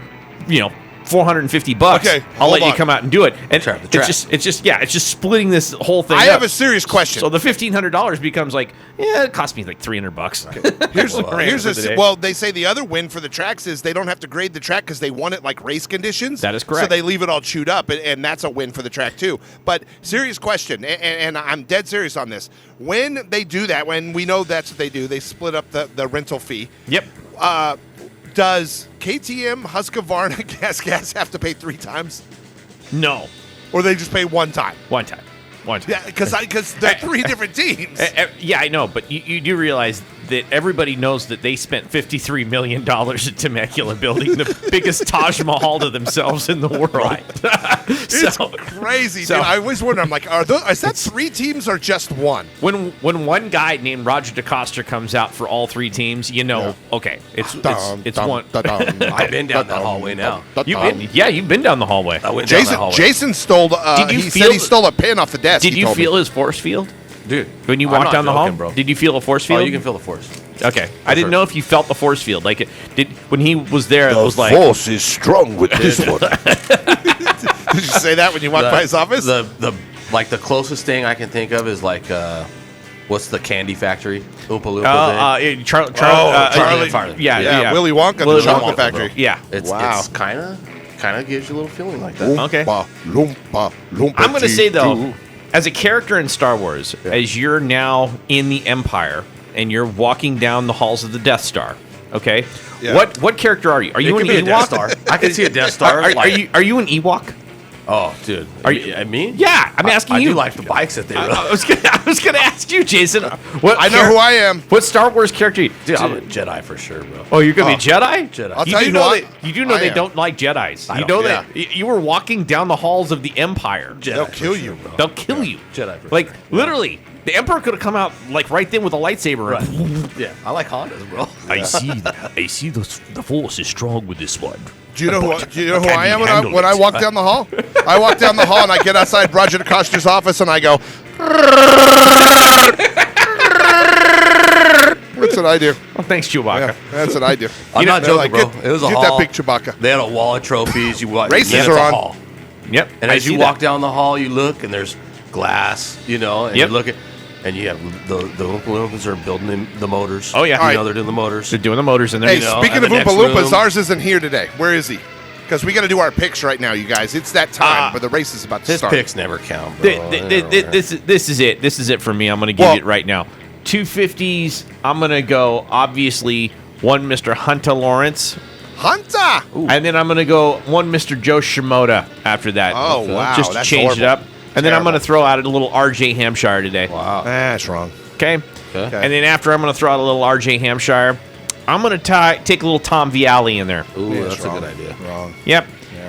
S2: $450,
S1: Okay,
S2: I'll let
S1: hold
S2: you
S1: on.
S2: come out and do it. And
S3: Track the track.
S2: it's just splitting this whole thing
S1: I
S2: up.
S1: have a serious question.
S2: So the $1,500 becomes like, it cost me like $300.
S1: Well, they say the other win for the tracks is they don't have to grade the track because they want it like race conditions.
S2: That is correct.
S1: So they leave it all chewed up, and that's a win for the track too. But serious question, and I'm dead serious on this. When they do that, when we know that's what they do, they split up the rental fee.
S2: Yep.
S1: Does KTM Husqvarna Gas have to pay 3 times,
S2: No.
S1: or they just pay 1 time?
S2: One time.
S1: Yeah, because they're 3 different teams.
S2: Yeah, I know, but you do realize that everybody knows that they spent $53 million at Temecula building the biggest Taj Mahal to themselves in the world. Right.
S1: It's crazy, dude. I always wonder. I'm like, is that 3 teams or just 1?
S2: When one guy named Roger DeCoster comes out for all 3 teams, okay, it's one.
S3: I've been down that hallway now.
S2: You've been down the hallway.
S3: I went down that hallway.
S1: Jason stole. He said he stole a pin off the desk.
S2: Did you feel his force field?
S3: Dude,
S2: When you
S3: I'm
S2: walked
S3: not
S2: down the
S3: joking,
S2: hall,
S3: bro.
S2: did you feel a force
S3: Oh,
S2: field?
S3: you can feel the force.
S2: Okay, I didn't know if you felt the force field. Like, when he was there, it was like
S5: force is strong with this one.
S1: Did you say that when you walked by his office?
S3: The closest thing I can think of is like what's the candy factory? Oompa Loompa thing.
S2: Charlie. Yeah.
S1: Willy Wonka,
S2: Willy
S1: the chocolate
S2: Wonka,
S1: factory.
S2: Yeah.
S3: It's kind of gives you a little feeling like that.
S2: Okay.
S1: Loompa,
S2: I'm going to say, though, as a character in Star Wars, as you're now in the Empire and you're walking down the halls of the Death Star, okay?
S1: Yeah.
S2: What character are you? Are you
S3: It
S2: an
S3: could be a Death
S2: Ewok?
S3: Star. I can see a Death Star.
S2: Are you an Ewok?
S3: Oh, dude.
S2: Are
S3: you? I mean?
S2: Yeah, I'm asking
S3: I
S2: you.
S3: do like the bikes that they ride.
S2: I was gonna ask you, Jason.
S1: I know who I am.
S2: What Star Wars character?
S3: Dude, I'm a Jedi for sure, bro.
S2: Oh, you're gonna be Jedi?
S3: Jedi.
S1: I'll
S2: You
S1: tell
S2: do
S1: you
S2: know
S1: what,
S2: you do know
S1: I
S2: they
S1: am.
S2: don't like Jedis.
S3: I
S2: You
S3: don't-
S2: know that you were walking down the halls of the Empire.
S1: They'll kill you.
S2: They'll kill you.
S3: Jedi for
S2: Like
S3: sure.
S2: literally, the Emperor could have come out like right then with a lightsaber.
S3: Right. Yeah, I like Hondas, bro.
S2: I see the Force is strong with this one.
S1: Do you know who
S2: Can
S1: I am
S2: you
S1: when
S2: handle
S1: I
S2: it?
S1: walk down the hall? I walk down the hall and I get outside Roger DeCoster's office and I go. That's what I do.
S2: Oh, thanks, Chewbacca.
S1: Yeah, that's what I do.
S3: I'm not
S1: They're
S3: joking,
S1: like,
S3: bro. It was a
S1: get
S3: hall.
S1: that big Chewbacca.
S3: They had a wall of trophies.
S1: Races
S3: it's
S1: are
S3: a
S1: on.
S3: hall.
S2: Yep.
S3: And
S2: I
S3: as you
S2: see
S3: walk
S2: that.
S3: down the hall, you look and there's glass, and
S2: Yep.
S3: you look at, and you have the Oompa Loompas are building the motors.
S2: Oh, yeah.
S3: You
S2: All
S1: right.
S3: know, they're doing the motors.
S2: They're doing the motors in there.
S1: Hey,
S3: You know,
S1: speaking
S3: and
S1: of
S3: the
S1: Oompa
S3: next
S1: Loompas,
S3: room-
S1: ours isn't here today. Where is he? Because we got to do our picks right now, you guys. It's that time where the race is about to
S3: His
S1: start.
S3: picks never count, bro.
S2: This is it. This is it for me. I'm going to give
S1: Well-
S2: you it right now. 250s. I'm going to go, obviously, one Mr. Hunter Lawrence.
S1: Hunter!
S2: And then I'm going to go one Mr. Joe Shimoda after that.
S1: Oh, wow,
S2: Just to
S1: that's
S2: change it
S1: horrible.
S2: up. And then I'm going to
S1: Terrible.
S2: throw out a little RJ Hampshire today.
S3: Wow.
S1: That's wrong.
S2: Okay?
S3: Okay.
S2: And then after I'm going to throw out a little RJ Hampshire, I'm going to take a little Tom Vialli in there.
S3: Ooh,
S1: Yeah,
S3: that's
S1: it's
S3: a
S1: wrong.
S3: good idea.
S1: Wrong.
S2: Yep.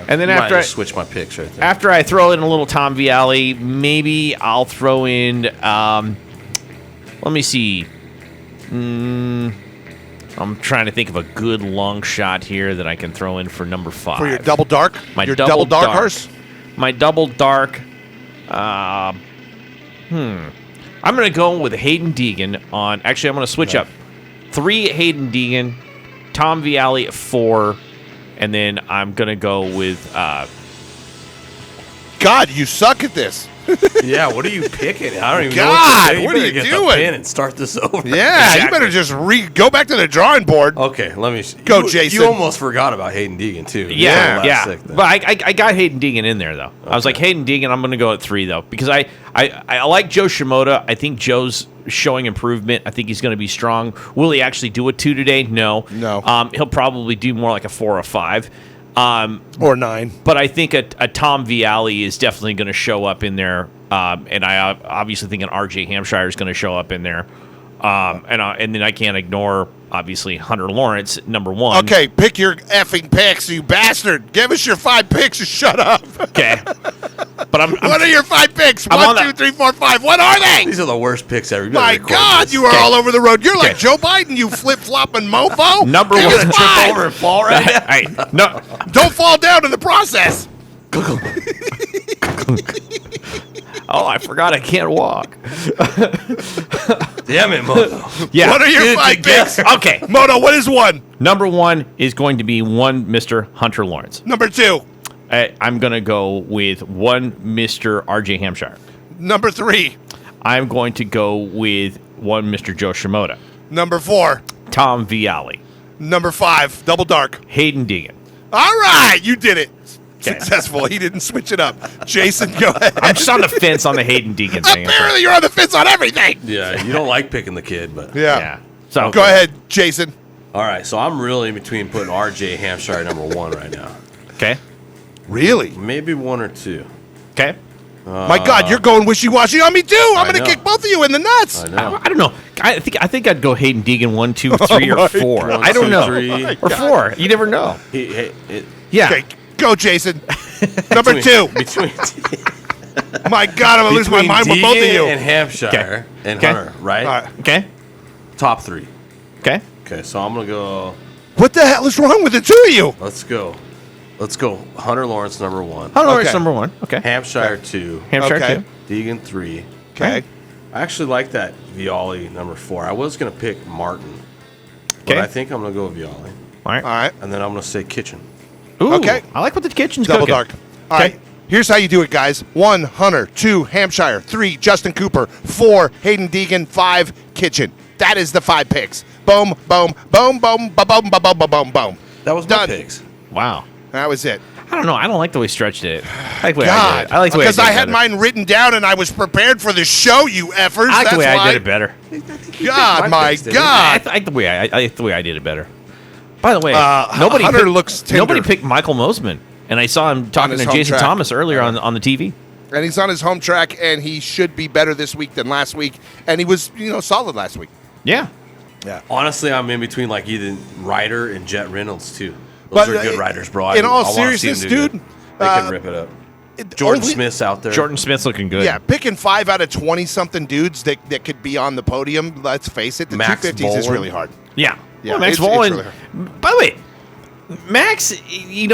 S2: And then
S3: You might
S2: after
S3: just switch my picks right there.
S2: after I throw in a little Tom Vialli, maybe I'll throw in, let me see. I'm trying to think of a good long shot here that I can throw in for number 5.
S1: For your double dark?
S2: My
S1: your
S2: double
S1: dark
S2: dark.
S1: horse?
S2: My double dark. I'm going to go with Hayden Deegan on. Actually, I'm going to switch up. 3 Hayden Deegan, Tom Vialli at 4, And then I'm going to go with...
S1: God, you suck at this.
S3: Yeah, what are you picking? I don't even
S1: God,
S3: know
S1: what are you
S3: get
S1: doing?
S3: The pen and start this over.
S1: Yeah, you better just go back to the drawing board.
S3: Okay, let me
S1: Go, Jason.
S3: You almost forgot about Hayden Deegan too.
S2: Yeah.
S3: Sick then.
S2: But I got Hayden Deegan in there, though. Okay. I was like, Hayden Deegan, I'm going to go at 3, though. Because I like Joe Shimoda. I think Joe's showing improvement. I think he's going to be strong. Will he actually do a 2 today? No. He'll probably do more like a 4 or 5.
S1: Or 9.
S2: But I think a Tom Vialli is definitely going to show up in there. And I obviously think an RJ Hampshire is going to show up in there. And then I can't ignore, obviously, Hunter Lawrence, number 1.
S1: Okay, pick your effing picks, you bastard. Give us your 5 picks and shut up.
S2: Okay. But what
S1: are your 5 picks?
S2: I'm
S1: 1, 2, 3, 4, 5. What are they?
S3: These are the worst picks ever.
S1: My God, you are all over the road. You're like Joe Biden, you flip-flopping mofo.
S2: Number
S1: Give
S2: 1.
S1: us 5.
S3: Over and fall right now.
S2: Hey, no.
S1: Don't fall down in the process.
S2: Oh, I forgot I can't walk.
S3: Damn it, Moto.
S2: Yeah.
S1: What are your 5 picks?
S2: Okay.
S1: Moto, what is 1?
S2: Number 1 is going to be 1 Mr. Hunter Lawrence.
S1: Number 2.
S2: I'm going to go with 1 Mr. RJ Hampshire.
S1: Number 3.
S2: I'm going to go with 1 Mr. Joe Shimoda.
S1: Number 4.
S2: Tom Vialli.
S1: Number 5. Double dark.
S2: Hayden Deegan.
S1: All right, you did it.
S2: Okay.
S1: Successful. He didn't switch it up. Jason, go ahead.
S2: I'm just on the fence on the Hayden Deegan thing.
S1: Apparently, you're on the fence on everything.
S3: Yeah, you don't like picking the kid, but
S1: Yeah.
S2: So
S1: Go ahead, Jason.
S3: all right. So I'm really in between putting RJ Hampshire number 1 right now.
S2: Okay.
S1: Really?
S3: Maybe 1 or 2.
S2: Okay.
S1: My God, you're going wishy-washy on me too. I'm going to
S3: know.
S1: kick both of you in the nuts.
S3: I know.
S2: I don't know. I think I'd go Hayden Deegan 1, 2, 3, or 4.
S3: God.
S2: I don't
S3: 1,
S2: know.
S3: 2, 3.
S2: Or 4. You never know. Yeah.
S1: Okay, go, Jason. Number 2.
S3: Between
S1: My God, I'm going to lose my mind with both of you.
S3: and Hampshire and Hunter, right?
S1: All right.
S2: Okay.
S3: Top 3.
S2: Okay.
S3: Okay, so I'm gonna go.
S1: What the hell is wrong with the 2 of you?
S3: Let's go. Hunter Lawrence number 1.
S2: Hunter Lawrence
S1: Okay.
S2: number 1. Okay.
S3: Hampshire 2.
S2: Hampshire
S1: Okay.
S2: 2.
S3: Deegan 3.
S1: Okay.
S3: I actually like that Vialli number 4. I was gonna pick Martin, but
S2: Okay.
S3: I think I'm gonna go with Vialli,
S2: All right.
S1: All right.
S3: and then I'm gonna say Kitchen.
S2: Ooh,
S1: Okay.
S2: I like what the kitchen's
S1: Double
S2: cooking.
S1: dark. All
S2: Okay.
S1: right. Here's how you do it, guys. 1, Hunter. 2, Hampshire. 3, Justin Cooper. 4, Hayden Deegan. 5, Kitchen. That is the 5 picks. Boom, boom, boom, boom, boom, boom, boom, boom, boom, boom.
S3: That was
S1: Done.
S3: my picks.
S2: Wow.
S1: That was it.
S2: I don't know. I don't like the way Stretch did it. I like the way I
S1: God,
S2: did it. I like the way
S1: because I
S2: did it
S1: had
S2: better.
S1: mine written down and I was prepared for the show. You effers.
S2: I like
S1: That's
S2: the way
S1: why.
S2: I did it better.
S1: God,
S3: my
S1: my
S3: picks, didn't
S1: God.
S2: I like the way I like the way I did it better. By the way,
S1: Hunter
S2: picked,
S1: looks tender.
S2: nobody picked Michael Mosman, and I saw him talking
S1: his
S2: to
S1: home
S2: Jason
S1: track.
S2: Thomas earlier on the TV.
S1: And he's on his home track, and he should be better this week than last week. And he was, solid last week.
S2: Yeah.
S1: Yeah.
S3: Honestly, I'm in between like Ethan Ryder and Jet Reynolds too. Those are good riders, bro.
S1: In all
S3: I wanna see them
S1: seriousness,
S3: do
S1: dude,
S3: good. They can rip it up. Jordan Smith's out there.
S2: Jordan Smith's looking good.
S1: Yeah, picking 5 out of 20-something dudes that could be on the podium, let's face it, the
S3: Max
S1: 250s is
S3: Boland.
S1: really hard.
S2: Yeah.
S1: Yeah,
S2: Well, Max
S1: it's
S2: Volan.
S1: really
S2: By the way, Max, in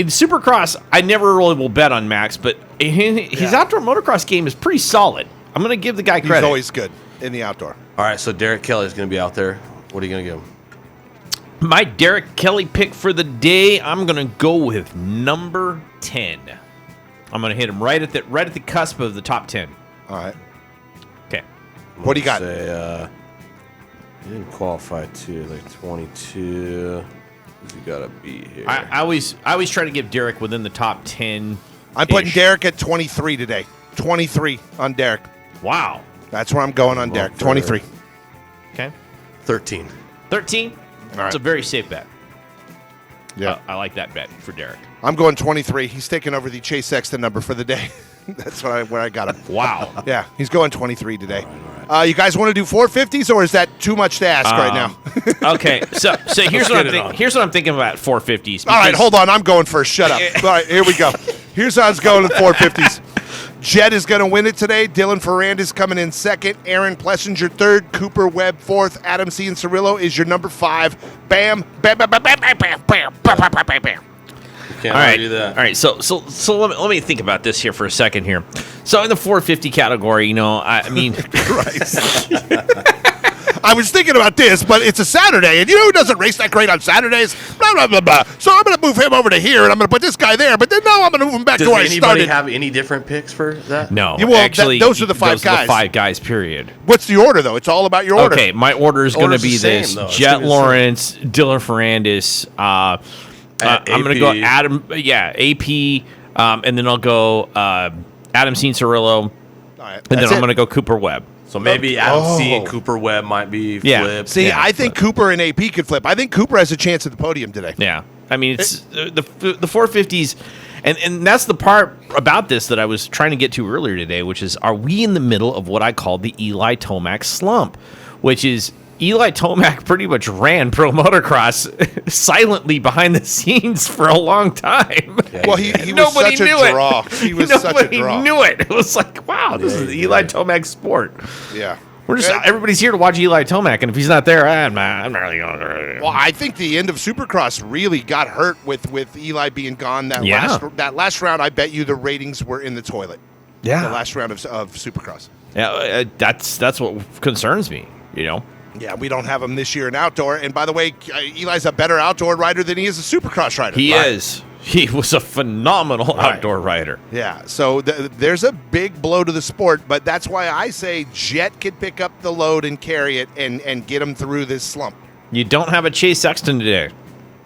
S2: Supercross, I never really will bet on Max, but his outdoor motocross game is pretty solid. I'm going to give the guy credit.
S1: He's always good in the outdoor.
S3: All right, so Derek Kelly's going to be out there. What are you going to give him?
S2: My Derek Kelly pick for the day, I'm going to go with number 10. I'm going to hit him right at the cusp of the top 10.
S1: All right.
S2: Okay.
S1: What do you got?
S3: Say, he didn't qualify to like 22. You got to be here.
S2: I always try to give Derek within the top 10.
S1: I'm putting Derek at 23 today. 23 on Derek.
S2: Wow.
S1: That's where I'm going on Derek. 23.
S2: Okay.
S3: 13.
S2: 13.
S1: All right.
S2: It's a very safe bet.
S1: Yeah.
S2: I like that bet for Derek.
S1: I'm going 23. He's taking over the Chase Sexton number for the day. That's where I got him.
S2: Wow.
S1: Yeah, he's going 23 today. All right. You guys want to do 450s, or is that too much to ask right now?
S2: Okay. So here's what I'm thinking about 450s.
S1: All right, hold on. I'm going first. Shut up. All right, here we go. Here's how I was going in 450s. Jed is going to win it today. Dylan Ferrand is coming in second. Aaron Plessinger third. Cooper Webb fourth. Adam C. and Cirillo is your number 5. Bam, bam, bam, bam, bam, bam, bam, bam, bam, bam, bam, bam.
S3: Can't
S2: All right.
S3: do that.
S2: All right. So let me think about this here for a second here. So in the 450 category, I mean,
S1: I'm I was thinking about this, but it's a Saturday, and you know who doesn't race that great on Saturdays? Blah, blah, blah, blah. So I'm going to move him over to here, and I'm going to put this guy there, but then now I'm going to move him back to where I started.
S3: Does anybody have any different picks for that?
S2: No.
S1: Well,
S2: actually,
S1: those are the five guys.
S2: Those are the 5 guys, period.
S1: What's the order, though? It's all about your order.
S2: Okay, my order is going to be
S3: the same,
S2: this.
S3: though.
S2: Jet Lawrence, Dylan Ferrandis, I'm going to go Adam, AP, and then I'll go Adam Cianciarulo, and then I'm going to go Cooper Webb.
S3: So maybe Adam C and Cooper Webb might be flipped.
S1: See, I think Cooper and AP could flip. I think Cooper has a chance at the podium today.
S2: Yeah. I mean, it's the 450s, and that's the part about this that I was trying to get to earlier today, which is, are we in the middle of what I call the Eli Tomac slump, which is Eli Tomac pretty much ran pro motocross silently behind the scenes for a long time.
S1: Well, he was such a draw. He was such a draw.
S2: Nobody knew it. It was like, wow, this is the Eli Tomac sport.
S1: Yeah.
S2: Everybody's here to watch Eli Tomac, and if he's not there, I'm not really going to.
S1: Well, I think the end of Supercross really got hurt with Eli being gone. That last round, I bet you the ratings were in the toilet.
S2: Yeah.
S1: The last round of Supercross.
S2: Yeah, that's what concerns me, you know?
S1: Yeah, we don't have him this year in outdoor. And by the way, Eli's a better outdoor rider than he is a Supercross rider.
S2: He is. He was a phenomenal outdoor rider.
S1: Yeah, so there's a big blow to the sport, but that's why I say Jet could pick up the load and carry it and get him through this slump.
S2: You don't have a Chase Sexton today.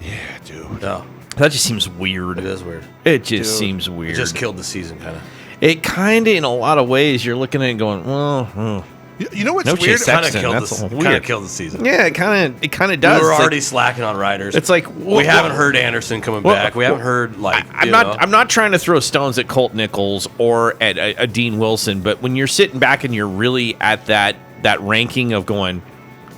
S1: Yeah, dude.
S3: No.
S2: That just seems weird.
S3: It is weird.
S2: It just seems weird.
S3: It just killed the season, kind of.
S2: It kind of, in a lot of ways, you're looking at it going, well,
S1: You know what's
S2: no
S1: weird?
S2: Chase
S3: Kind of
S2: Sexton.
S3: killed the season.
S2: Yeah, it kind of does.
S3: We were
S2: It's
S3: already slacking on riders.
S2: It's like
S3: we haven't heard Anderson coming back. We haven't heard
S2: I'm not trying to throw stones at Colt Nichols or at a Dean Wilson, but when you're sitting back and you're really at that ranking of going,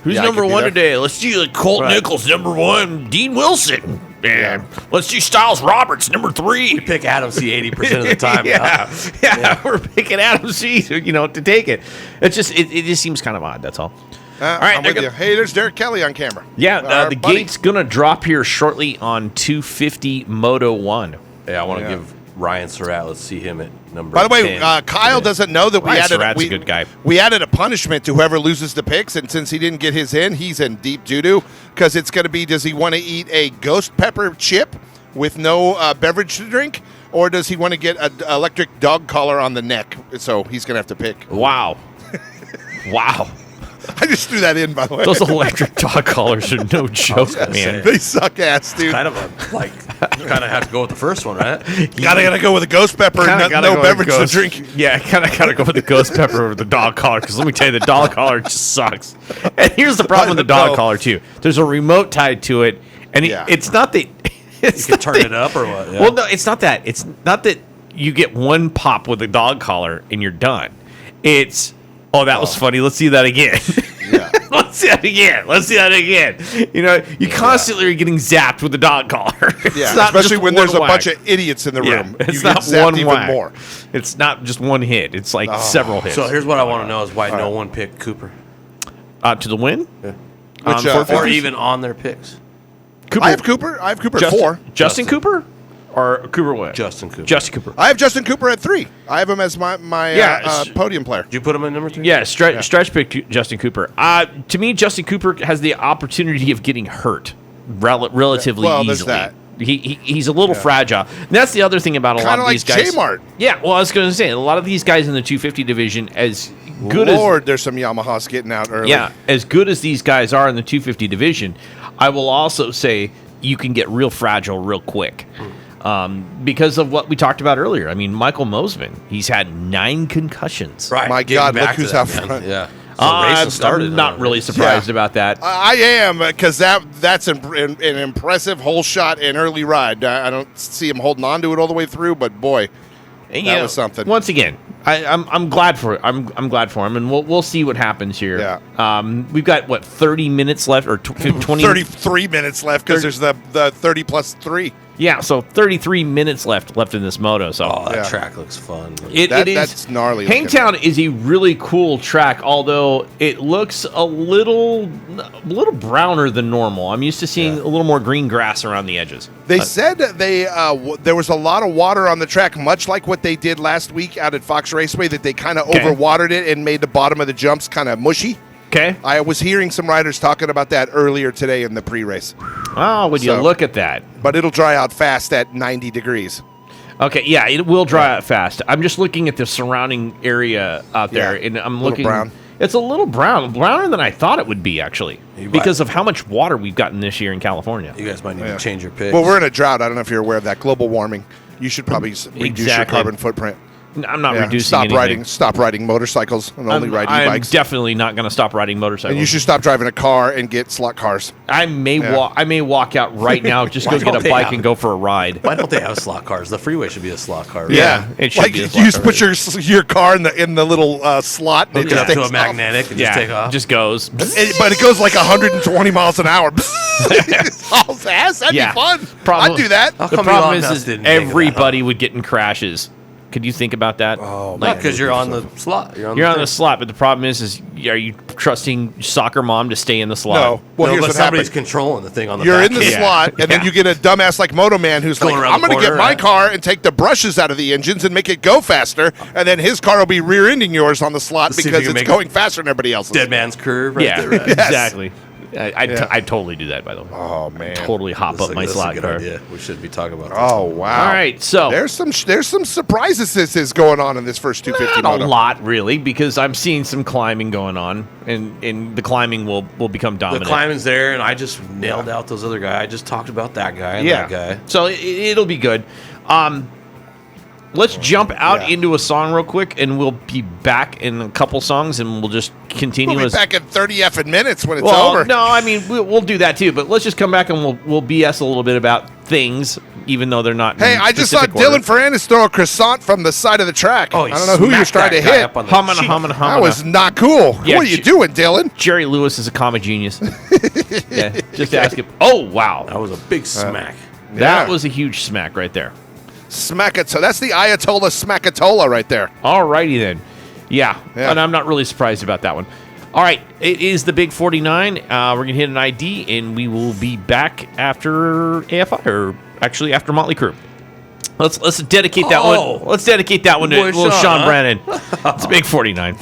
S2: who's number one today? Let's do Colt Nichols number 1, Dean Wilson. Yeah. Let's do Styles Roberts number 3.
S3: We pick Adam C 80% of the time.
S2: yeah, we're picking Adam C. To take it. It just seems kind of odd. That's all. All right,
S1: I'm with you. Hey, there's Derek Kelly on camera.
S2: Yeah, the gate's gonna drop here shortly on 250 Moto 1.
S3: Yeah, I want to give Ryan Surratt. Let's see him at number.
S1: By the way,
S3: 10
S1: Kyle doesn't know that
S2: Ryan Surratt's a good guy.
S1: We added a punishment to whoever loses the picks, and since he didn't get his in, he's in deep doo-doo because it's going to be, does he want to eat a ghost pepper chip with no beverage to drink, or does he want to get an electric dog collar on the neck? So he's going to have to pick.
S2: Wow. Wow.
S1: I just threw that in, by the way.
S2: Those electric dog collars are no joke, man.
S1: They suck ass, dude.
S3: Kind of you kind of have to go with the first one, right?
S1: Gotta go with a ghost pepper and no beverage to drink.
S2: Yeah, kind of gotta go with the ghost pepper over the dog collar, because let me tell you, the dog collar just sucks. And here's the problem with the dog collar too. There's a remote tied to it, and it's not that
S3: you can turn it up or what? Yeah.
S2: Well, no, it's not that. It's not that you get one pop with a dog collar and you're done. It's that was funny. Let's see that again.
S1: Yeah.
S2: Let's see that again. You constantly are getting zapped with the dog collar.
S1: Yeah, especially when there's a bunch of idiots in the room.
S2: It's
S1: you
S2: not
S1: get zapped
S2: one
S1: even
S2: whack.
S1: More.
S2: It's not just one hit. It's like several hits.
S3: So here's what I want to know is why no one picked Cooper.
S2: To the win?
S3: Yeah. Or even on their picks.
S1: I have Cooper at 4.
S2: Justin Cooper? Or Cooper what?
S3: Justin Cooper.
S2: Justin Cooper.
S1: I have Justin Cooper at 3. I have him as my podium player.
S3: Did you put him in number 3?
S2: Yeah, Stretch picked Justin Cooper. To me, Justin Cooper has the opportunity of getting hurt relatively easily.
S1: There's that.
S2: He's a little fragile. And that's the other thing about a lot of these guys.
S1: Kind of like J-Mart.
S2: Yeah, well, I was going to say, a lot of these guys in the 250 division, as good as...
S1: there's some Yamahas getting out early.
S2: Yeah, as good as these guys are in the 250 division, I will also say you can get real fragile real quick. Because of what we talked about earlier. I mean, Michael Mosman, he's had 9 concussions.
S3: Right.
S1: My God, look who's out front.
S3: Yeah.
S2: I'm not really surprised about that.
S1: I am, because that's an impressive whole shot and early ride. I don't see him holding on to it all the way through, but boy, that was something.
S2: Once again, I'm glad for it. I'm glad for him, and we'll see what happens here.
S1: Yeah.
S2: We've got 30 minutes left, or 20?
S1: 33 minutes left, because there's the 30 plus 3.
S2: Yeah, so 33 minutes left in this moto. So
S3: that track looks fun.
S2: It is.
S1: That's gnarly.
S2: Hangtown is a really cool track, although it looks a little browner than normal. I'm used to seeing a little more green grass around the edges.
S1: They said that there was a lot of water on the track, much like what they did last week out at Fox Raceway, that they kind of overwatered it and made the bottom of the jumps kind of mushy.
S2: Okay.
S1: I was hearing some riders talking about that earlier today in the pre-race.
S2: Oh, would you look at that?
S1: But it'll dry out fast at 90 degrees.
S2: Okay, yeah, it will dry out fast. I'm just looking at the surrounding area out there, and I'm looking.
S1: Brown.
S2: It's a little browner than I thought it would be, actually, because of how much water we've gotten this year in California.
S3: You guys might need to change your picks.
S1: Well, we're in a drought. I don't know if you're aware of that. Global warming. You should probably reduce your carbon footprint.
S2: I'm not reducing anything.
S1: Stop riding motorcycles and only ride e-bikes.
S2: I'm definitely not going to stop riding motorcycles.
S1: And you should stop driving a car and get slot cars.
S2: I may walk out right now, just go get a bike and go for a ride.
S3: Why don't they have slot cars? The freeway should be a slot car.
S1: Right? Yeah,
S2: it should be a slot
S1: you just put your car in the little slot. And
S3: it just takes to a magnetic and just take off.
S2: Just goes.
S1: But it goes like 120 miles an hour. All fast. That'd be fun. I'd do that.
S2: The problem is everybody would get in crashes. Could you think about that?
S3: Oh, not because you're on the slot.
S2: You're on the slot, but the problem is are you trusting soccer mom to stay in the slot?
S1: No. Well, here's what
S3: somebody's controlling the thing on the
S1: You're
S3: back.
S1: in the slot, and then you get a dumbass like Moto Man who's
S3: Going
S1: like,
S3: around
S1: I'm
S3: the
S1: going to get
S3: corner,
S1: my car and take the brushes out of the engines and make it go faster, and then his car will be rear-ending yours on the slot because it's going faster than everybody else's.
S3: Dead man's curve right there. Right?
S2: Exactly. I'd totally do that, by the way.
S1: Oh, man.
S2: Totally hop up my slot car.
S3: Idea. We should be talking about this.
S1: Oh, wow.
S2: All right, so
S1: there's some surprises going on in this first 250
S2: not
S1: Moto.
S2: a lot, really, because I'm seeing some climbing going on, and the climbing will become dominant.
S3: The climbing's there, and I just nailed out those other guys. I just talked about that guy and that guy.
S2: So it'll be good. Let's jump out into a song real quick, and we'll be back in a couple songs, and we'll just continue.
S1: We'll be back in 30 effing minutes when it's
S2: well,
S1: over.
S2: No, I mean, we'll do that too, but let's just come back and we'll BS a little bit about things, even though they're not.
S1: Hey, I just saw Dylan Ferrandis throw a croissant from the side of the track.
S3: Oh,
S1: I don't know who you're trying to hit.
S2: Humming.
S1: That was not cool.
S2: Yeah,
S1: what are you doing, Dylan?
S2: Jerry Lewis is a comic genius. Yeah, just ask him. Oh, wow.
S3: That was a big smack.
S2: That was a huge smack right there.
S1: Smackatola. That's the Ayatollah Smackatola right there.
S2: All righty then. Yeah, and I'm not really surprised about that one. All right, it is the Big 49. We're going to hit an ID, and we will be back after AFI, or actually after Motley Crue. Let's dedicate that one. Let's dedicate that one to little Sean Brennan. It's Big 49.